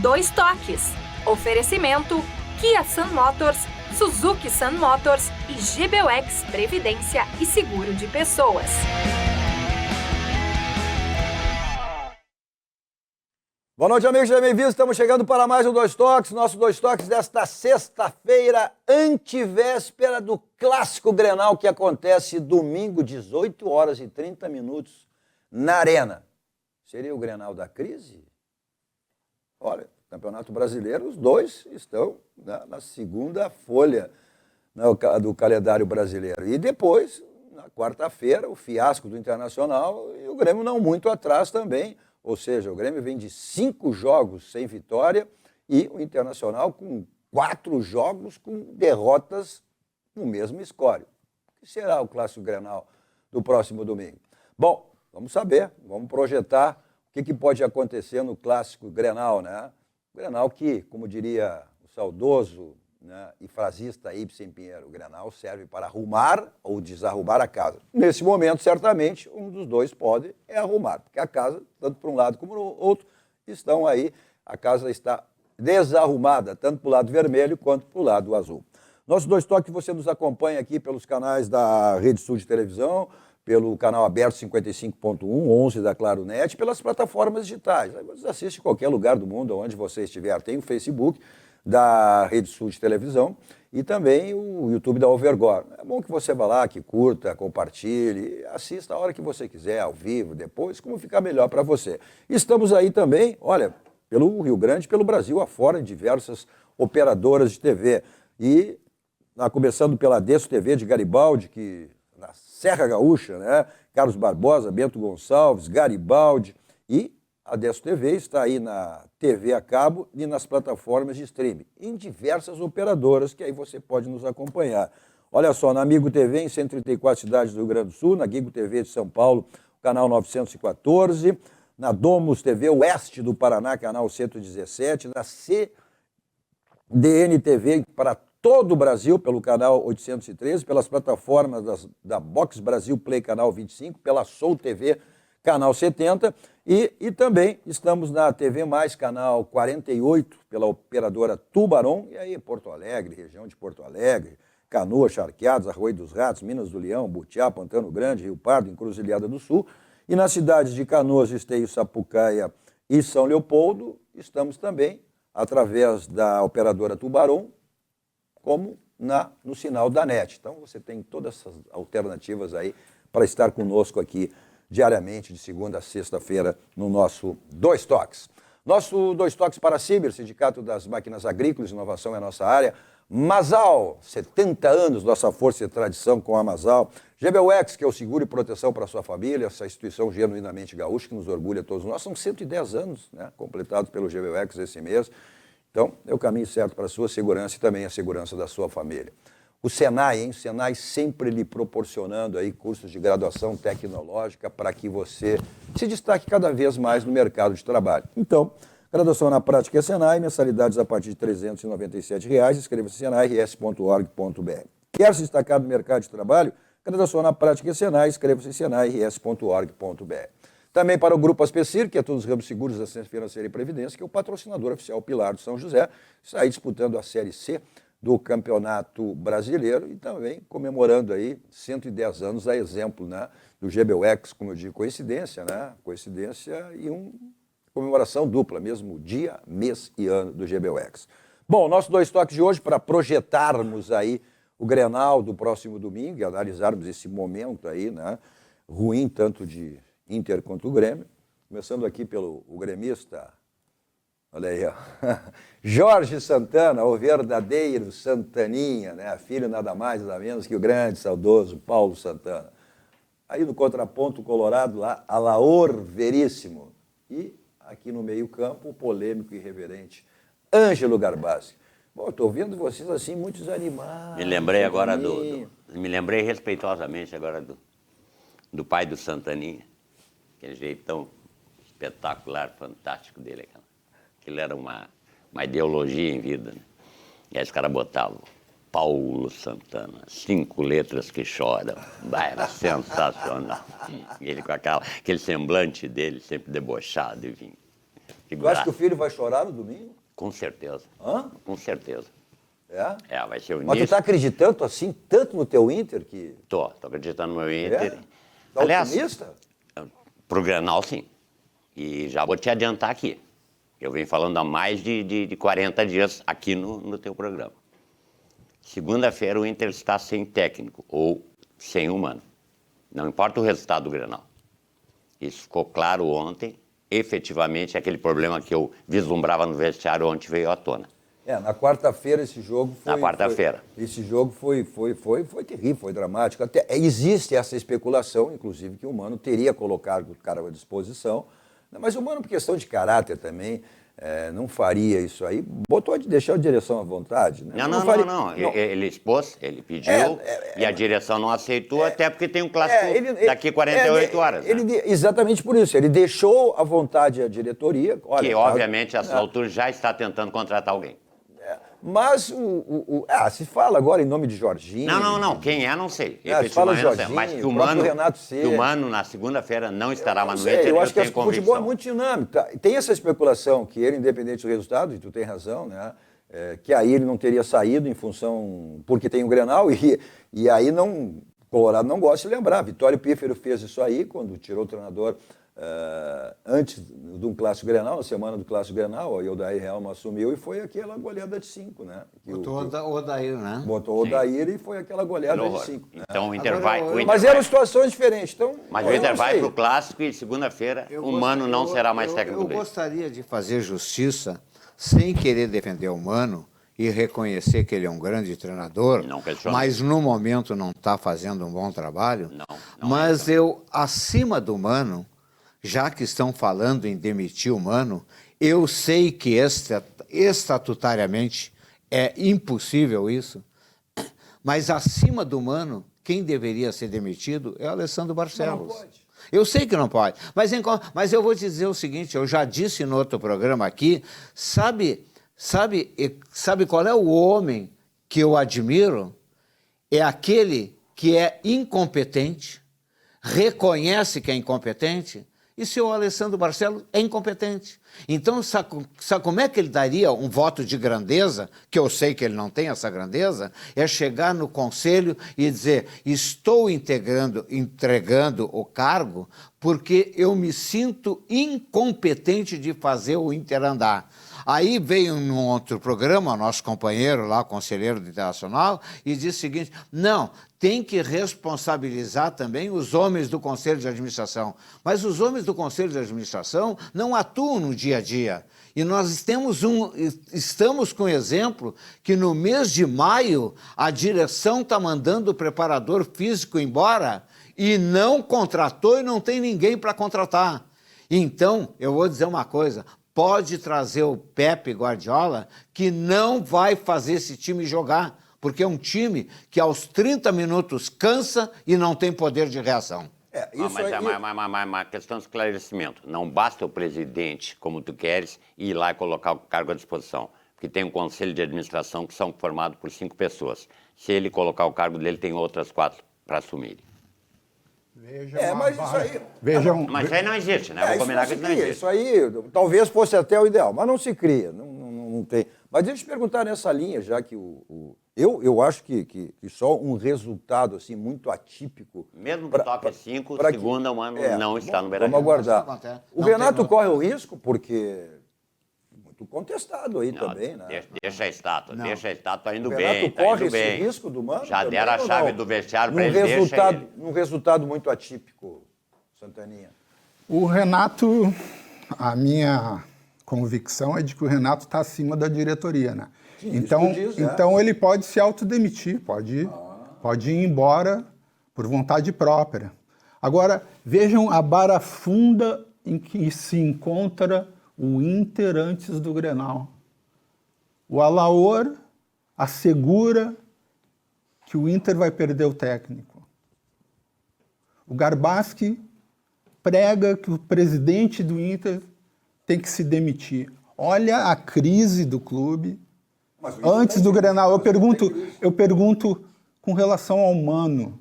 Dois Toques. Oferecimento Kia Sun Motors, Suzuki Sun Motors e GBUX Previdência e Seguro de Pessoas. Boa noite, amigos e bem-vindos. Estamos chegando para mais um Dois Toques. Nosso Dois Toques desta sexta-feira, antivéspera do Clássico Grenal, que acontece domingo, 18 horas e 30 minutos, na Arena. Seria o Grenal da crise? Olha, Campeonato Brasileiro, os dois estão na segunda folha do calendário brasileiro. E depois, na quarta-feira, o fiasco do Internacional e o Grêmio não muito atrás também. Ou seja, o Grêmio vem de 5 jogos sem vitória e o Internacional com 4 jogos com derrotas no mesmo score. O que será o Clássico Grenal do próximo domingo? Bom, vamos saber, vamos projetar o que pode acontecer no Clássico Grenal, né? O Grenal que, como diria o saudoso, né, e frasista Ibsen Pinheiro, o Grenal serve para arrumar ou desarrumar a casa. Nesse momento, certamente, um dos dois pode arrumar, porque a casa, tanto para um lado como para o outro, estão aí, a casa está desarrumada, tanto para o lado vermelho quanto para o lado azul. Nossos Dois Toques, você nos acompanha aqui pelos canais da Rede Sul de Televisão, pelo canal aberto 55.1, 11 da Claro Net, pelas plataformas digitais. Aí você assiste em qualquer lugar do mundo, onde você estiver. Tem o Facebook da Rede Sul de Televisão e também o YouTube da Overgore. É bom que você vá lá, que curta, compartilhe, assista a hora que você quiser, ao vivo, depois, como ficar melhor para você. Estamos aí também, olha, pelo Rio Grande, pelo Brasil afora, em diversas operadoras de TV. E começando pela Desso TV de Garibaldi, que na Serra Gaúcha, né? Carlos Barbosa, Bento Gonçalves, Garibaldi, e a Desso TV está aí na TV a cabo e nas plataformas de streaming, em diversas operadoras, que aí você pode nos acompanhar. Olha só, na Amigo TV, em 134 cidades do Rio Grande do Sul, na Gigo TV de São Paulo, canal 914, na Domus TV Oeste do Paraná, canal 117, na CDN TV para todo o Brasil, pelo canal 813, pelas plataformas da Box Brasil Play, canal 25, pela Soul TV, canal 70, e também estamos na TV Mais, canal 48, pela operadora Tubarão, e aí Porto Alegre, região de Porto Alegre, Canoas, Charqueadas, Arroio dos Ratos, Minas do Leão, Butiá, Pantano Grande, Rio Pardo, Encruzilhada do Sul, e nas cidades de Canoas, Esteio, Sapucaia e São Leopoldo, estamos também, através da operadora Tubarão, como no sinal da NET. Então você tem todas essas alternativas aí para estar conosco aqui diariamente, de segunda a sexta-feira, no nosso Dois Toques. Nosso Dois Toques para a Ciber, Sindicato das Máquinas Agrícolas, inovação é a nossa área. Masal, 70 anos, nossa força e tradição com a Masal. GBUX, que é o seguro e proteção para a sua família, essa instituição genuinamente gaúcha que nos orgulha a todos nós. São 110 anos, né, completados pelo GBUX esse mês. Então, é o caminho certo para a sua segurança e também a segurança da sua família. O Senai, Senai sempre lhe proporcionando aí cursos de graduação tecnológica para que você se destaque cada vez mais no mercado de trabalho. Então, graduação na prática é Senai, mensalidades a partir de R$ 397, inscreva-se em senairs.org.br. Quer se destacar no mercado de trabalho? Graduação na prática é Senai, inscreva-se em senairs.org.br. Também para o Grupo Aspecir, que é todos os ramos seguros da Assistência Financeira e Previdência, que é o patrocinador oficial Pilar do São José, está aí disputando a Série C do Campeonato Brasileiro e também comemorando aí 110 anos, a exemplo, né, do GBUX, como eu digo, coincidência, né? Coincidência e comemoração dupla, mesmo dia, mês e ano do GBUX. Bom, nosso Dois Toques de hoje, para projetarmos aí o Grenal do próximo domingo e analisarmos esse momento aí, né, ruim tanto de Inter contra o Grêmio, começando aqui pelo gremista, olha aí, ó. Jorge Santana, o verdadeiro Santaninha, né? Filho nada mais, nada menos que o grande, saudoso Paulo Santana. Aí no contraponto colorado, lá, Alaor Veríssimo. E aqui no meio-campo, o polêmico e irreverente Ângelo Garbassi. Bom, estou vendo vocês assim, muito desanimados. Me lembrei agora me lembrei respeitosamente agora do pai do Santaninha. Aquele jeitão espetacular, fantástico dele. Aquilo era uma ideologia em vida, né? E aí os caras botavam Paulo Santana, 5 letras que choram. Bah, era sensacional. E ele com aquele semblante dele, sempre debochado e vinho. Tu acha que o filho vai chorar no domingo? Com certeza. Hã? Com certeza. Vai ser o Mas tu início. tá acreditando assim, tanto no teu Inter que... Tô acreditando no meu Inter. Tá otimista? Pro Grenal, sim. E já vou te adiantar aqui. Eu venho falando há mais de 40 dias aqui no teu programa. Segunda-feira o Inter está sem técnico ou sem humano. Não importa o resultado do Grenal. Isso ficou claro ontem. Efetivamente, aquele problema que eu vislumbrava no vestiário ontem veio à tona. Na quarta-feira esse jogo foi... Na quarta-feira. Esse jogo foi terrível, foi dramático. Até existe essa especulação, inclusive, que o Mano teria colocado o cara à disposição. Mas o Mano, por questão de caráter também, não faria isso aí. Deixou a direção à vontade. Né? Não. Ele expôs, ele pediu, e a direção não aceitou, até porque tem um clássico daqui a 48 horas. Exatamente por isso. Ele deixou à vontade a diretoria. Olha, que, obviamente, a essa altura já está tentando contratar alguém. Mas se fala agora em nome de Jorginho. Não. Quem não sei. Se fala Jorginho, mas que o Mano na segunda-feira não estará mais no Inter, eu acho que o convicção. futebol é muito dinâmico. Tem essa especulação que ele, independente do resultado, e tu tem razão, né? Que aí ele não teria saído em função... Porque tem o Grenal e aí não... Colorado não gosta de lembrar. Vitório Pífero fez isso aí quando tirou o treinador antes de um clássico Grenal, na semana do clássico Grenal, aí o Odair Helma assumiu e foi aquela goleada de 5, né? Botou o Odair, né? Botou o Odair e foi aquela goleada de 5. Né? Então o Inter vai... Mas eram situações diferentes. Então, mas o Inter vai para o clássico e segunda-feira o Mano não será mais técnico dele. Eu gostaria de fazer justiça sem querer defender o Mano e reconhecer que ele é um grande treinador, mas no momento não está fazendo um bom trabalho. Mas eu, acima do Mano, já que estão falando em demitir o Mano, eu sei que estatutariamente é impossível isso, mas acima do Mano, quem deveria ser demitido é o Alessandro Barcelos. Não pode. Eu sei que não pode, mas eu vou te dizer o seguinte, eu já disse no outro programa aqui, sabe qual é o homem que eu admiro? É aquele que é incompetente, reconhece que é incompetente, e o senhor Alessandro Barcelos é incompetente. Então, sabe como é que ele daria um voto de grandeza, que eu sei que ele não tem essa grandeza, é chegar no conselho e dizer, estou entregando o cargo porque eu me sinto incompetente de fazer o Inter andar. Aí veio num outro programa, nosso companheiro lá, conselheiro do Internacional, e disse o seguinte, não, tem que responsabilizar também os homens do Conselho de Administração. Mas os homens do Conselho de Administração não atuam no dia a dia. E nós estamos com exemplo que no mês de maio a direção está mandando o preparador físico embora e não contratou e não tem ninguém para contratar. Então, eu vou dizer uma coisa, pode trazer o Pepe Guardiola que não vai fazer esse time jogar, porque é um time que aos 30 minutos cansa e não tem poder de reação. Mas questão de esclarecimento. Não basta o presidente, como tu queres, ir lá e colocar o cargo à disposição. Porque tem um conselho de administração que são formados por 5 pessoas. Se ele colocar o cargo dele, tem outras 4 para assumir. Mas isso aí... Mas isso aí não existe, né? Vou combinar que isso não existe. Isso aí talvez fosse até o ideal, mas não se cria, não tem. Mas deixa eu te perguntar nessa linha, já que eu acho que só um resultado assim, muito atípico... Mesmo que toque 5, segunda, o Mano não está no Beira-Rio. Vamos aguardar. O Renato corre o risco, porque... muito contestado aí também, né? Deixa a estátua indo bem. O Renato corre esse risco do Mano? Já deram a chave do vestiário para ele, deixa ele. Num resultado muito atípico, Santaninha. O Renato, a minha convicção é de que o Renato está acima da diretoria, né? Sim, então ele pode se autodemitir, pode ir embora por vontade própria. Agora, vejam a barafunda em que se encontra o Inter antes do Grenal. O Alaor assegura que o Inter vai perder o técnico. O Garbaschi prega que o presidente do Inter tem que se demitir. Olha a crise do clube. Antes do Grenal, eu pergunto, com relação ao Mano.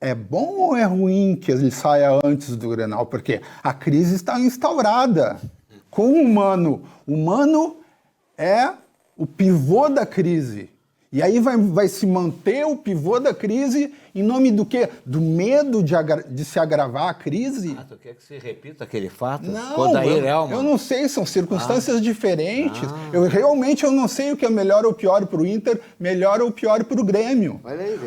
é bom ou é ruim que ele saia antes do Grenal? Porque a crise está instaurada com o Mano. O Mano é o pivô da crise. E aí vai se manter o pivô da crise em nome do quê? Do medo de se agravar a crise? Tu quer que se repita aquele fato? Não, eu não sei, são circunstâncias diferentes. Eu não sei o que é melhor ou pior para o Inter, melhor ou pior para o Grêmio.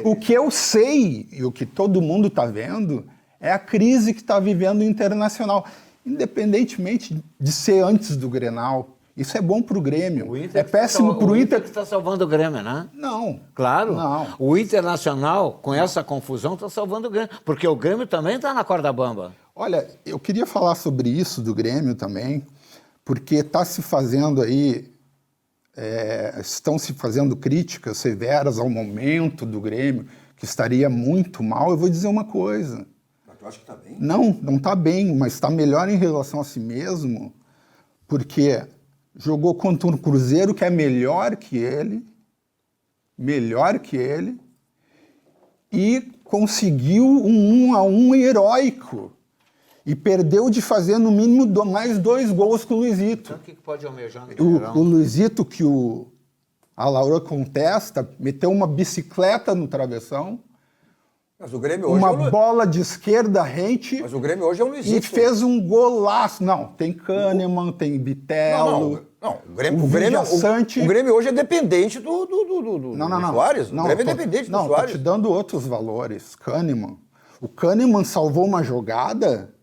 O que eu sei, e o que todo mundo está vendo, é a crise que está vivendo o Internacional. Independentemente de ser antes do Grenal. Isso é bom para o Grêmio. É péssimo para o Inter. Que está salvando o Grêmio, né? Não. Claro. Não. O Internacional, com essa confusão, está salvando o Grêmio. Porque o Grêmio também está na corda bamba. Olha, eu queria falar sobre isso do Grêmio também, porque está se fazendo aí, estão se fazendo críticas severas ao momento do Grêmio, que estaria muito mal. Eu vou dizer uma coisa. Mas tu acha que está bem? Não está bem, mas está melhor em relação a si mesmo, porque jogou contra um Cruzeiro que é melhor que ele, e conseguiu um 1-1 heróico. E perdeu de fazer, no mínimo, mais 2 gols com o Luizito. Então, o que pode almejar o Luizito, que a Laura contesta, meteu uma bicicleta no travessão, Mas o Grêmio hoje uma bola de esquerda rente. Mas o Grêmio hoje é um Luizito. E fez um golaço. Não, tem Kahneman, tem Bitelo. Não, o Grêmio hoje é dependente do Soares. O Grêmio é dependente do Soares. Não, tô te dando outros valores. Kahneman. O Kahneman salvou uma jogada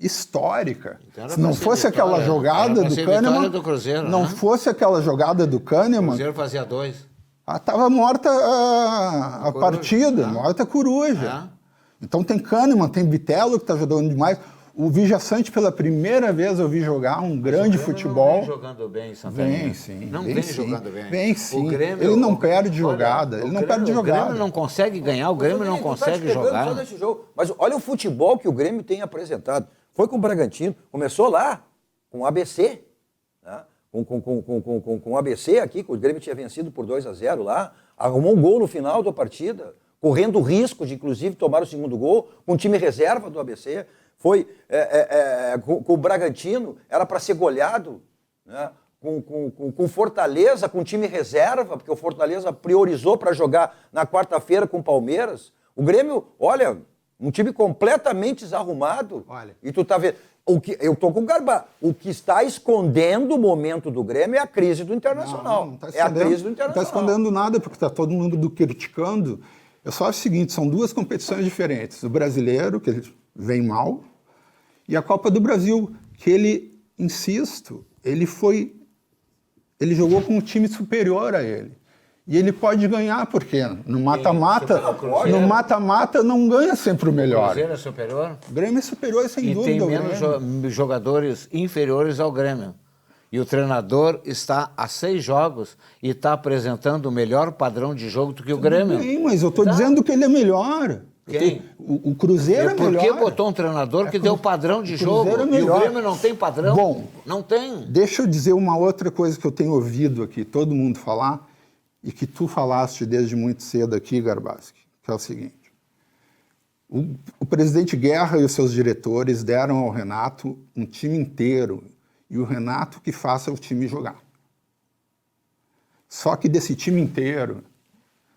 histórica. Então se não fosse aquela jogada do Kahneman, do Cruzeiro, não fosse aquela jogada do Kahneman, o Cruzeiro fazia 2. Estava morta a partida, morta a coruja. Então tem Kahneman, tem Bitelo que está jogando demais. O Vijaçante, pela primeira vez eu vi jogar um grande futebol. Não vem jogando bem, Santana. Vem sim. Não vem jogando bem. Vem sim. O Grêmio, ele não perde jogada. O Grêmio não consegue ganhar, o Grêmio não consegue jogar. Mas olha o futebol que o Grêmio tem apresentado. Foi com o Bragantino, começou lá, com o ABC, né? Com o ABC aqui, que o Grêmio tinha vencido por 2-0 lá, arrumou um gol no final da partida, correndo o risco de, inclusive, tomar o segundo gol, com o time reserva do ABC. Foi com o Bragantino, era para ser goleado, né? Com Fortaleza, com time reserva, porque o Fortaleza priorizou para jogar na quarta-feira com o Palmeiras. O Grêmio, olha, um time completamente desarrumado. Olha. E tu tá vendo. Eu tô com o Garbá. O que está escondendo o momento do Grêmio é a crise do Internacional. Não tá é a crise do Internacional. Não está escondendo nada, porque está todo mundo criticando. Eu só acho o seguinte, são 2 competições diferentes. O brasileiro, que ele vem mal, e a Copa do Brasil, que ele, insisto, ele jogou com um time superior a ele. E ele pode ganhar, porque no mata-mata não ganha sempre o melhor. O Cruzeiro é superior? O Grêmio é superior, sem dúvida. E tem menos jogadores inferiores ao Grêmio. E o treinador está há 6 jogos e está apresentando o melhor padrão de jogo do que o Grêmio. Sim, mas eu estou dizendo que ele é melhor. Quem? O Cruzeiro é melhor. Por que botou um treinador que deu padrão de jogo? E o Grêmio não tem padrão? Bom, não tem. Deixa eu dizer uma outra coisa que eu tenho ouvido aqui, todo mundo falar, e que tu falaste desde muito cedo aqui, Garbaski, que é o seguinte. O presidente Guerra e os seus diretores deram ao Renato um time inteiro, e o Renato que faça o time jogar. Só que desse time inteiro,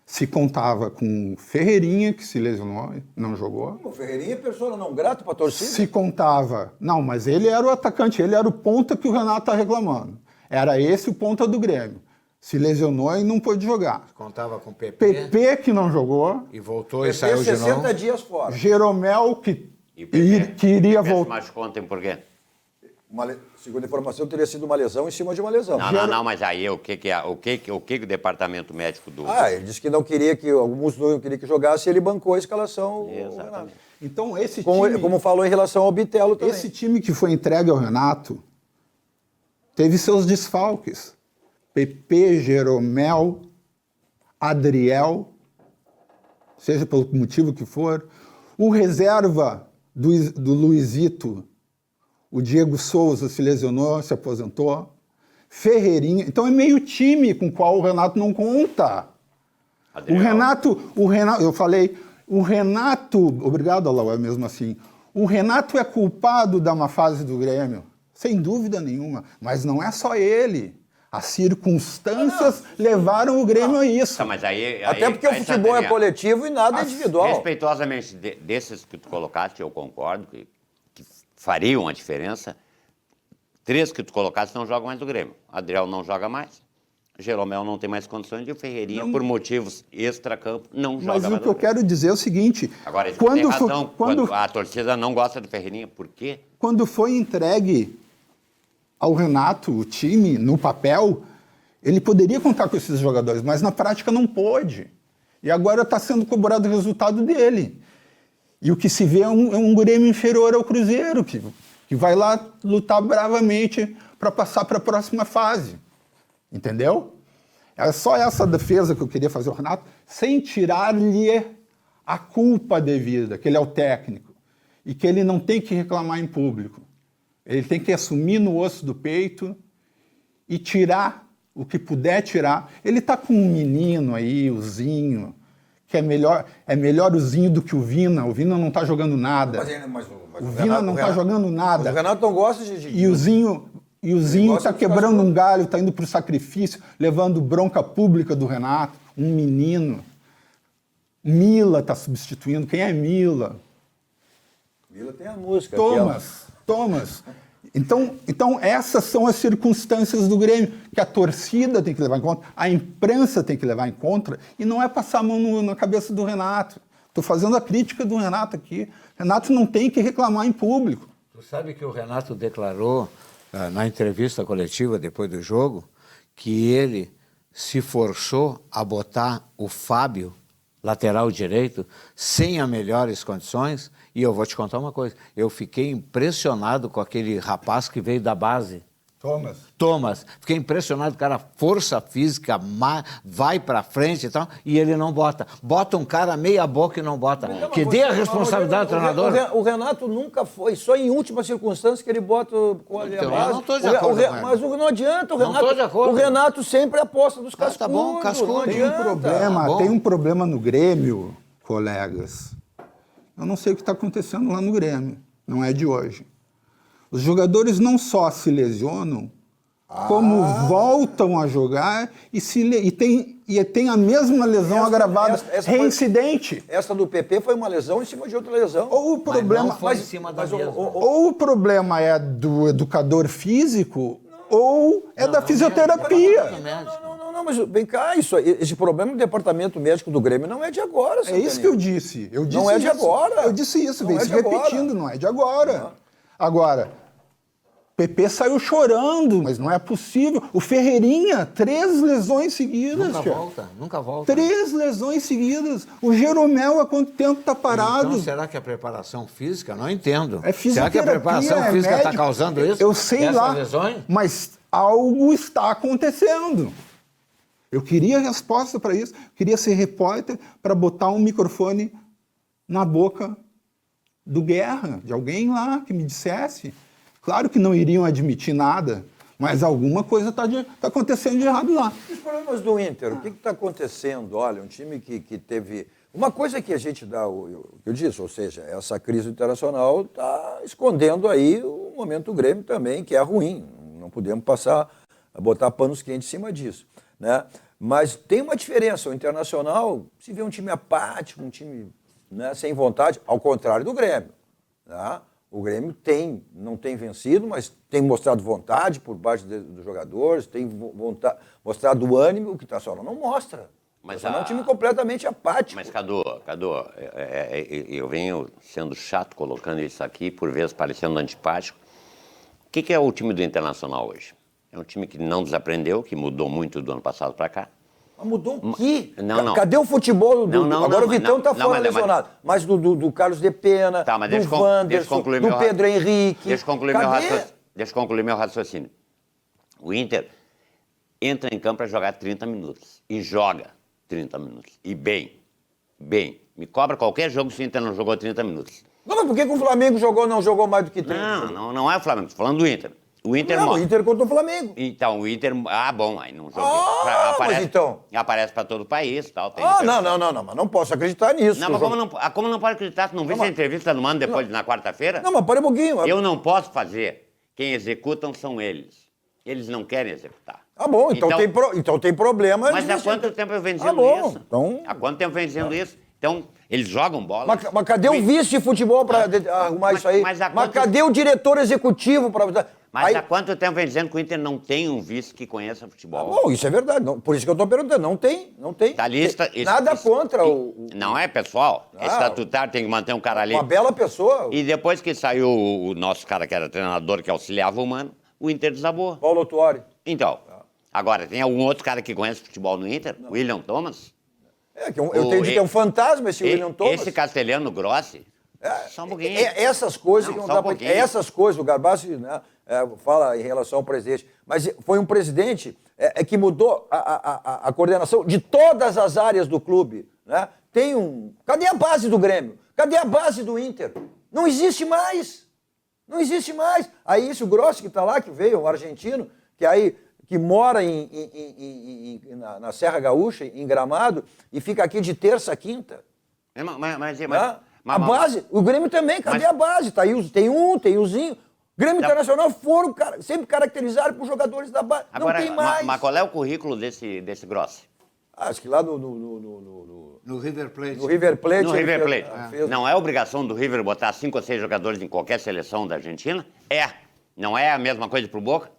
se contava com Ferreirinha, que se lesionou, não jogou. O Ferreirinha é pessoa não grata para a torcida. Se contava... Não, mas ele era o atacante, ele era o ponta que o Renato está reclamando. Era esse o ponta do Grêmio. Se lesionou e não pôde jogar. Contava com o PP. PP, que não jogou. E voltou e saiu de novo. 60 dias fora. Jeromel, que iria voltar. Mas contem por quê? Segundo a informação, teria sido uma lesão em cima de uma lesão. Não, mas aí o que o departamento médico do... Ele disse que não queria que, alguns não queriam que jogasse, ele bancou a escalação. Exatamente. Então, esse time... Como falou em relação ao Bitelo também. Esse time que foi entregue ao Renato teve seus desfalques. PP, Jeromel, Adriel, seja pelo motivo que for. O reserva do Luizito, o Diego Souza, se lesionou, se aposentou. Ferreirinha. Então é meio time com o qual o Renato não conta. Adriel. O Renato, eu falei, O Renato, obrigado, Alau, é mesmo assim. O Renato é culpado da má fase do Grêmio, sem dúvida nenhuma, mas não é só ele. As circunstâncias levaram o Grêmio a isso. Tá, mas aí, Até porque o futebol é coletivo e nada é individual. Respeitosamente, desses que tu colocaste, eu concordo que fariam a diferença. 3 que tu colocaste não jogam mais do Grêmio. Adriel não joga mais. Jeromel não tem mais condições e o Ferreirinha, por motivos extracampo, não joga mais. Mas o que eu quero dizer é o seguinte... Agora, ele tem razão. Quando a torcida não gosta do Ferreirinha, por quê? Quando foi entregue ao Renato o time no papel, ele poderia contar com esses jogadores, mas na prática não pôde. E agora está sendo cobrado o resultado dele. E o que se vê é um Grêmio inferior ao Cruzeiro, que vai lá lutar bravamente para passar para a próxima fase. Entendeu? É só essa defesa que eu queria fazer ao Renato, sem tirar-lhe a culpa devida, que ele é o técnico, e que ele não tem que reclamar em público. Ele tem que assumir no osso do peito e tirar o que puder tirar. Ele está com um menino aí, o Zinho, que é melhor o Zinho do que o Vina. O Vina não está jogando nada. Mas o Vina não está jogando nada. O Renato não gosta de... E o Zinho está quebrando um galho, está indo para o sacrifício, levando bronca pública do Renato. Um menino. Mila está substituindo. Quem é Mila? Mila tem a música. Thomas. Então, essas são as circunstâncias do Grêmio, que a torcida tem que levar em conta, a imprensa tem que levar em conta, e não é passar a mão na cabeça do Renato. Estou fazendo a crítica do Renato aqui. Renato não tem que reclamar em público. Tu sabe que o Renato declarou na entrevista coletiva depois do jogo que ele se forçou a botar o Fábio, lateral direito, sem as melhores condições. E eu vou te contar uma coisa, eu fiquei impressionado com aquele rapaz que veio da base. Thomas. Fiquei impressionado, cara, força física, vai pra frente e tal, e ele não bota. Bota um cara meia boca e não bota. Que dê a responsabilidade ao treinador. O Renato nunca foi, só em última circunstância que ele bota a base. Eu não estou de acordo com ele. Mas não adianta, o Renato. Não estou de acordo. O Renato sempre aposta dos cascudos. Tá bom, cascudo. Tem um problema no Grêmio, colegas. Eu não sei o que está acontecendo lá no Grêmio, não é de hoje. Os jogadores não só se lesionam, como voltam a jogar e tem a mesma lesão agravada, reincidente. Essa do PP foi uma lesão em cima de outra lesão. Ou o problema, foi em cima da mesma. Ou o problema é do educador físico, ou é da fisioterapia. Não, mas vem cá, esse problema do departamento médico do Grêmio não é de agora, É isso que eu disse. Não é de agora. Eu disse isso, vem se repetindo, não é de agora. Agora, PP saiu chorando, mas não é possível. O Ferreirinha, 3 lesões seguidas. Nunca volta. 3 lesões seguidas. O Jeromel, há quanto tempo está parado? Então, será que a preparação física? Não entendo. É será que a preparação física está causando isso? Eu sei lá, lesões? mas algo está acontecendo. Eu queria resposta para isso. Queria ser repórter para botar um microfone na boca do Guerra, de alguém lá que me dissesse. Claro que não iriam admitir nada, mas alguma coisa está acontecendo de errado lá. Os problemas do Inter, o que está acontecendo? Olha, um time que teve... Uma coisa que a gente dá, eu disse, ou seja, essa crise internacional está escondendo aí o momento do Grêmio também, que é ruim. Não podemos botar panos quentes em cima disso, né? Mas tem uma diferença, o Internacional, se vê um time apático, um time, né, sem vontade, ao contrário do Grêmio, tá? O Grêmio não tem vencido, mas tem mostrado vontade por parte dos jogadores, tem mostrado ânimo, o que o Internacional não mostra. Mas é um time completamente apático. Mas, Cadu, eu venho sendo chato colocando isso aqui, por vezes parecendo antipático. O que é o time do Internacional hoje? É um time que não desaprendeu, que mudou muito do ano passado para cá. Mas mudou o quê? Não. Cadê o futebol? Agora o Vitão está fora lesionado. Mas do Carlos de Pena, do Wanderson, do Pedro Henrique. Deixa eu concluir meu raciocínio. O Inter entra em campo para jogar 30 minutos. E joga 30 minutos. E bem. Me cobra qualquer jogo se o Inter não jogou 30 minutos. Não, mas por que o Flamengo não jogou mais do que 30? Não é o Flamengo. Estou falando do Inter. O Inter Não, o mostra. Inter contra o Flamengo. Então, o Inter... Ah, bom, aí não joguei. Mas então... Aparece para todo o país e tal. Tem Não, mas não posso acreditar nisso. Não, mas como não pode acreditar? Tu não viu a entrevista do Mano depois, na quarta-feira? Não, mas para um pouquinho. Eu não posso fazer. Quem executam são eles. Eles não querem executar. Ah, bom, então tem problema. Mas há quanto tempo eu venho dizendo isso? Então... Há quanto tempo eu venho dizendo isso? Então, eles jogam bola. Mas cadê o vice de futebol para arrumar isso aí? Mas cadê o diretor executivo para... Mas há quanto tempo vem dizendo que o Inter não tem um vice que conheça futebol? Bom, isso é verdade. Por isso que eu estou perguntando. Não tem. Tá lista, Nada contra o... Não é, pessoal. É estatutário, tem que manter um cara ali. Uma bela pessoa. E depois que saiu o nosso cara que era treinador, que auxiliava o Mano, o Inter desabou. Paulo Tuori. Então, agora, tem algum outro cara que conhece futebol no Inter? Não. William Thomas? Eu tenho que é um fantasma esse William Thomas. Esse Castelhano Grossi? Só um pouquinho. Essas coisas não, que não dá pra... Essas coisas, o Garbassi, né, fala em relação ao presidente, mas foi um presidente que mudou a coordenação de todas as áreas do clube. Né? Cadê a base do Grêmio? Cadê a base do Inter? Não existe mais. Não existe mais. Aí esse o Grossi que está lá, que veio, um argentino, que mora na Serra Gaúcha, em Gramado, e fica aqui de terça a quinta. A base, o Grêmio também, cadê a base? Tá aí, tem o Zinho. Grêmio Internacional foram sempre caracterizados por jogadores da base. Agora, não tem mais. Mas qual é o currículo desse Grossi? Acho que lá no River Plate. No River Plate. No River Plate. Não é obrigação do River botar 5 ou 6 jogadores em qualquer seleção da Argentina? Não é a mesma coisa pro Boca?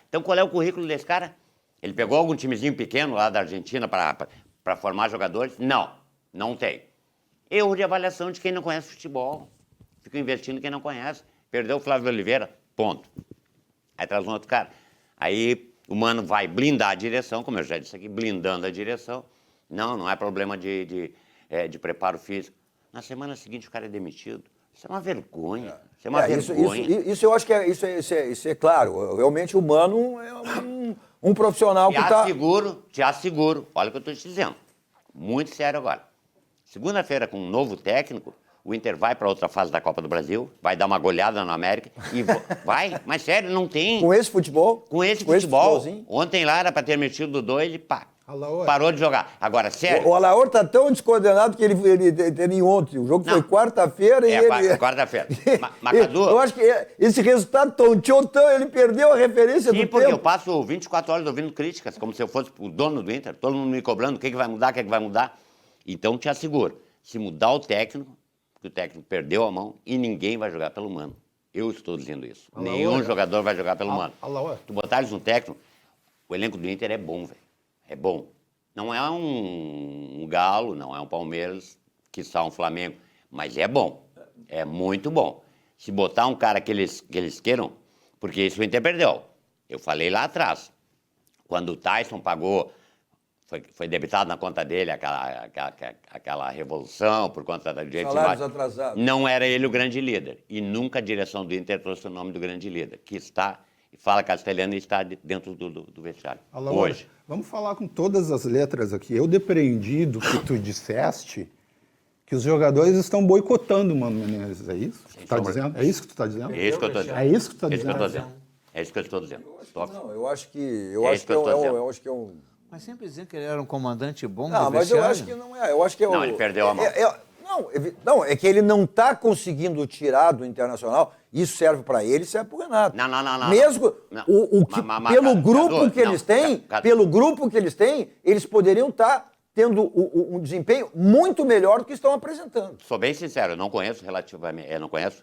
Então qual é o currículo desse cara? Ele pegou algum timezinho pequeno lá da Argentina para formar jogadores? Não tem. Erro de avaliação de quem não conhece futebol. Fica investindo em quem não conhece. Perdeu o Flávio Oliveira, ponto. Aí traz um outro cara. Aí o Mano vai blindar a direção, como eu já disse aqui, blindando a direção. Não é problema de preparo físico. Na semana seguinte o cara é demitido. Isso é uma vergonha. Isso é uma vergonha. Isso eu acho que isso é claro. Realmente o Mano é um profissional que está... Te asseguro. Olha o que eu estou te dizendo. Muito sério agora. Segunda-feira, com um novo técnico, o Inter vai para outra fase da Copa do Brasil, vai dar uma goleada no América e vai, mas sério, não tem. Com esse futebol? Com esse futebol. Ontem lá era para ter metido 2 e pá, parou de jogar. Agora, sério. O Alaor tá tão descoordenado que ele teve ontem. O jogo foi quarta-feira e ele... quarta-feira. Macadu... Eu acho que esse resultado tonteou tão, ele perdeu a referência do tempo. Sim, porque eu passo 24 horas ouvindo críticas, como se eu fosse o dono do Inter, todo mundo me cobrando o que vai mudar, o que vai mudar. Então, te asseguro, se mudar o técnico, que o técnico perdeu a mão e ninguém vai jogar pelo Mano. Eu estou dizendo isso. Nenhum jogador vai jogar pelo Mano. Tu botares um técnico, o elenco do Inter é bom, velho. É bom. Não é um Galo, não é um Palmeiras, quiçá um Flamengo, mas é bom. É muito bom. Se botar um cara que eles queiram, porque isso o Inter perdeu. Eu falei lá atrás, quando o Tyson pagou... Foi debitado na conta dele aquela revolução por conta da direita. Salários atrasados. Não era ele o grande líder. E nunca a direção do Inter trouxe o nome do grande líder, que está, e fala castelhano e está dentro do vestiário. Hoje. Vamos falar com todas as letras aqui. Eu depreendi do que tu disseste que os jogadores estão boicotando o Mano Menezes. É isso que tu está dizendo? É isso que tu está dizendo? É isso que eu estou dizendo. É isso que tu está dizendo? É isso que eu estou dizendo. Não, eu acho que é um... Mas sempre dizendo que ele era um comandante bom. Não, mas eu acho que não é. Eu acho que não, ele perdeu a mão. Não, é que ele não está conseguindo tirar do Internacional. Isso serve para ele, serve para o Renato. Não. Mesmo pelo grupo que eles têm, pelo grupo que eles têm, eles poderiam estar tendo um desempenho muito melhor do que estão apresentando. Sou bem sincero, eu não conheço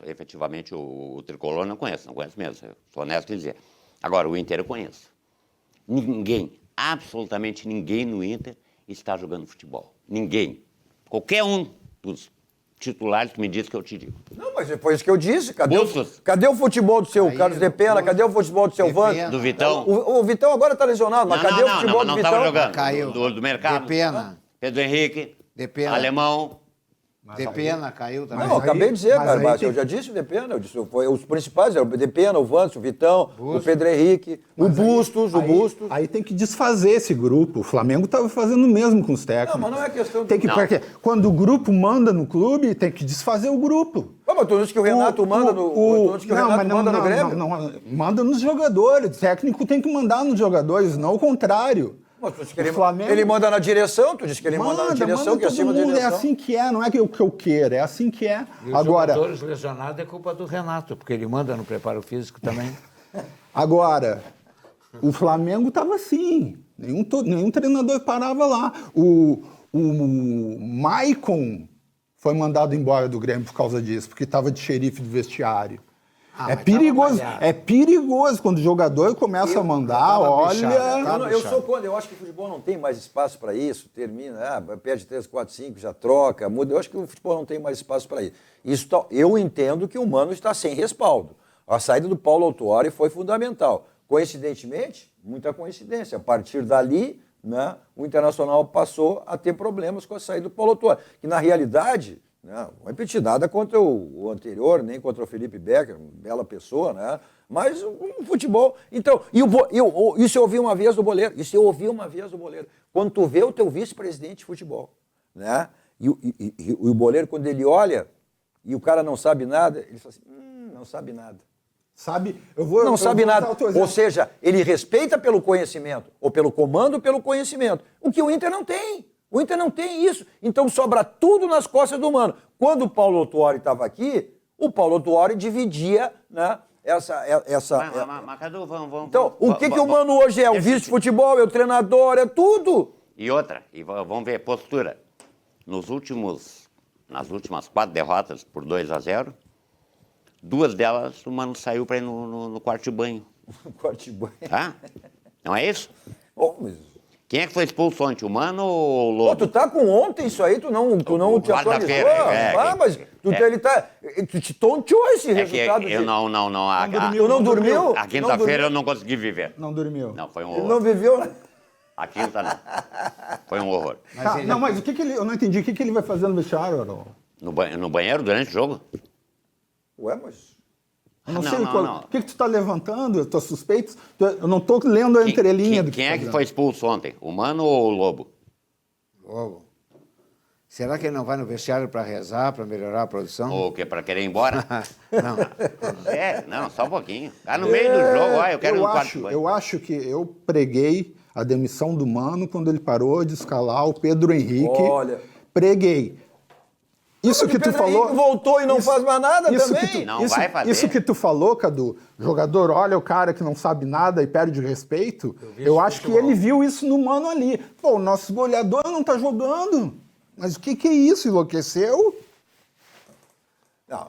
efetivamente o Tricolor, não conheço mesmo. Sou honesto em dizer. Agora, o Inter eu conheço. Absolutamente ninguém no Inter está jogando futebol. Ninguém. Qualquer um dos titulares que me diz que eu te digo. Não, mas foi isso que eu disse. Cadê o futebol do seu Carlos de Pena? Cadê o futebol do seu Vanto? Do Vitão? O Vitão agora está lesionado, mas cadê o futebol do Vitão? Não estava jogando. Caiu. Do mercado. De Pena. Pedro Henrique. De Pena. Alemão. De Pena caiu também. Não, eu acabei de dizer, cara, eu já disse o De Pena, foi os principais, o De Pena, o Vance, o Vitão, o Pedro Henrique, o Bustos. Aí tem que desfazer esse grupo. O Flamengo estava fazendo o mesmo com os técnicos. Não, mas não é questão de... Porque quando o grupo manda no clube, tem que desfazer o grupo. mas tu diz que o Renato manda no Grêmio? Não, manda nos jogadores. O técnico tem que mandar nos jogadores, não o contrário. Mas tu diz que ele manda na direção, tu diz que ele manda na direção, que é acima da direção. É assim que é, não é que eu queira, é assim que é. E os jogadores lesionados é culpa do Renato, porque ele manda no preparo físico também. Agora, o Flamengo estava assim, nenhum treinador parava lá. O Maicon foi mandado embora do Grêmio por causa disso, porque estava de xerife do vestiário. É perigoso quando o jogador começa a mandar, olha... Eu sou contra, eu acho que o futebol não tem mais espaço para isso, termina, perde 3, 4, 5, já troca, muda. Eu acho que o futebol não tem mais espaço para isso. Eu entendo que o Mano está sem respaldo. A saída do Paulo Autuori foi fundamental. Coincidentemente, muita coincidência, a partir dali, né, o Internacional passou a ter problemas com a saída do Paulo Autuori, que na realidade... Não repetir nada contra o anterior, nem contra o Felipe Becker, bela pessoa, né? Mas o futebol... Então, isso eu ouvi uma vez do Boleiro, Quando tu vê o teu vice-presidente de futebol, né? E o Boleiro, quando ele olha e o cara não sabe nada, ele fala assim, não sabe nada. Não sabe nada. Ou seja, ele respeita pelo conhecimento, ou pelo comando pelo conhecimento, o que o Inter não tem. O Inter não tem isso. Então sobra tudo nas costas do Mano. Quando o Paulo Autuori estava aqui, o Paulo Autuori dividia, né, Mas Cadu, vamos... Então, o que o Mano hoje é? O vice de futebol, é o treinador, é tudo. E outra, vamos ver, postura. Nas últimas 4 derrotas por 2-0, 2 delas o Mano saiu para ir no quarto de banho. Quarto de banho. Tá? Não é isso? Mas... Quem é que foi expulso ontem, o Mano ou o Lobo? Tu tá com ontem isso aí, tu não te atualizou? Mas tu te tonteou esse resultado. Eu não. Não dormiu? A quinta-feira eu não consegui viver. Não dormiu? Não, foi um horror. Ele não viveu, né? A quinta não. Foi um horror. Mas o que ele... Eu não entendi. O que ele vai fazer no vestiário, Haroldo? No banheiro durante o jogo? Ué, mas... Eu não sei o que tu está levantando, tuas suspeitas. Eu não estou lendo a entrelinha do que Quem é que foi expulso ontem? O Mano ou o Lobo? Lobo. Será que ele não vai no vestiário para rezar, para melhorar a produção? Ou o quê? Para querer ir embora? Não. Não, só um pouquinho. Tá no meio do jogo, eu quero ir no quarto banho. Eu acho que eu preguei a demissão do Mano quando ele parou de escalar o Pedro Henrique. Olha. Preguei. Isso que tu falou... voltou e não faz mais nada também. Vai fazer. Isso que tu falou, Cadu, jogador olha o cara que não sabe nada e perde o respeito, eu acho que ele viu isso no Mano ali. Pô, o nosso goleador não tá jogando. Mas o que é isso? Enlouqueceu? Não,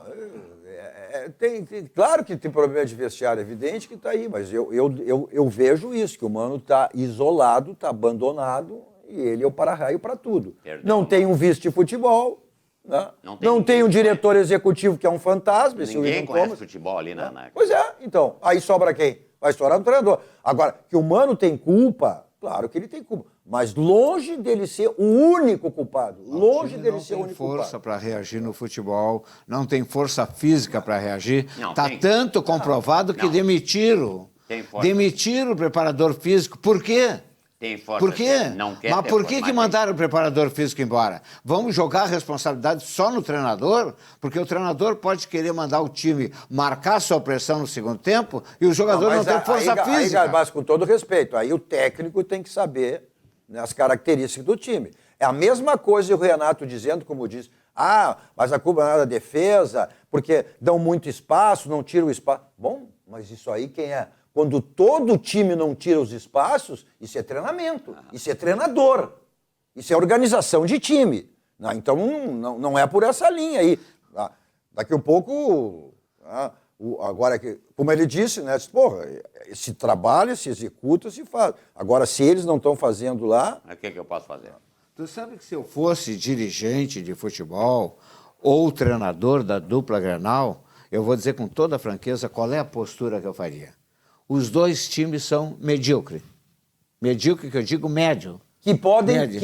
claro que tem problema de vestiário, é evidente que está aí, mas eu vejo isso, que o Mano está isolado, está abandonado, e ele é o para-raio para tudo. Não tem um vice de futebol... Não tem um diretor executivo que é um fantasma. Ninguém conhece futebol ali na... Pois é, então. Aí sobra quem? Vai estourar no treinador. Agora, que o Mano tem culpa, claro que ele tem culpa. Mas longe dele ser o único culpado. Longe dele ser o único culpado. Não tem força para reagir no futebol, não tem força física para reagir. Está tanto comprovado que demitiram. Demitiram o preparador físico. Por quê? Tem força. Por quê? Não quer mas por que mandaram o preparador físico embora? Vamos jogar a responsabilidade só no treinador? Porque o treinador pode querer mandar o time marcar sua pressão no segundo tempo e o jogador não tem força física. Mas com todo respeito, aí o técnico tem que saber, né, as características do time. É a mesma coisa o Renato dizendo, como diz, mas a culpa não é da defesa, porque dão muito espaço, não tiram o espaço. Bom, mas isso aí quem é? Quando todo time não tira os espaços, isso é treinamento, isso é treinador, isso é organização de time. Então não é por essa linha aí. Daqui a pouco, agora, como ele disse, né, se trabalha, se executa, se faz. Agora, se eles não estão fazendo lá... O que eu posso fazer? Tu sabe que se eu fosse dirigente de futebol ou treinador da dupla Grenal, eu vou dizer com toda franqueza qual é a postura que eu faria. Os dois times são medíocres. Medíocre que eu digo médio. Que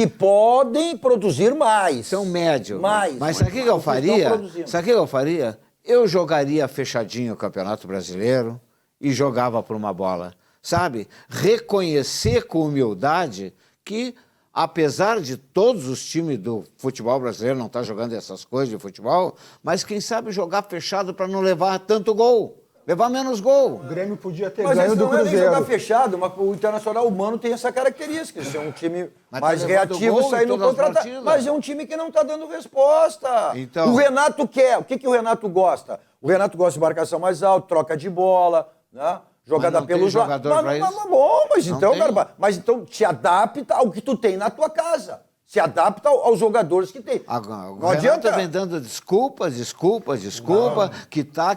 podem produzir mais. São médios. Mais. Mas sabe o que eu faria? Sabe o que eu faria? Eu jogaria fechadinho o Campeonato Brasileiro e jogava por uma bola. Sabe? Reconhecer com humildade que apesar de todos os times do futebol brasileiro não estar jogando essas coisas de futebol, mas quem sabe jogar fechado para não levar tanto gol, levar menos gol. O Grêmio podia ter Mas ganho isso do não é nem Cruzeiro. jogar fechado, mas o Internacional humano tem essa característica, de ser um time Mas mais tá levando reativo gol e sair em no todas as contra-ataque. partidas. Mas é um time que não está dando resposta. Então- O Renato quer. O que o Renato gosta? O Renato gosta de marcação mais alta, troca de bola, né? Jogada não pelo tem jogo. jogador pra isso? Bom, mas Não então, tem. cara, mas então te adapta ao que tu tem na tua casa. Se adapta aos jogadores que tem. Agora, o Não Renato adianta. vem dando desculpa,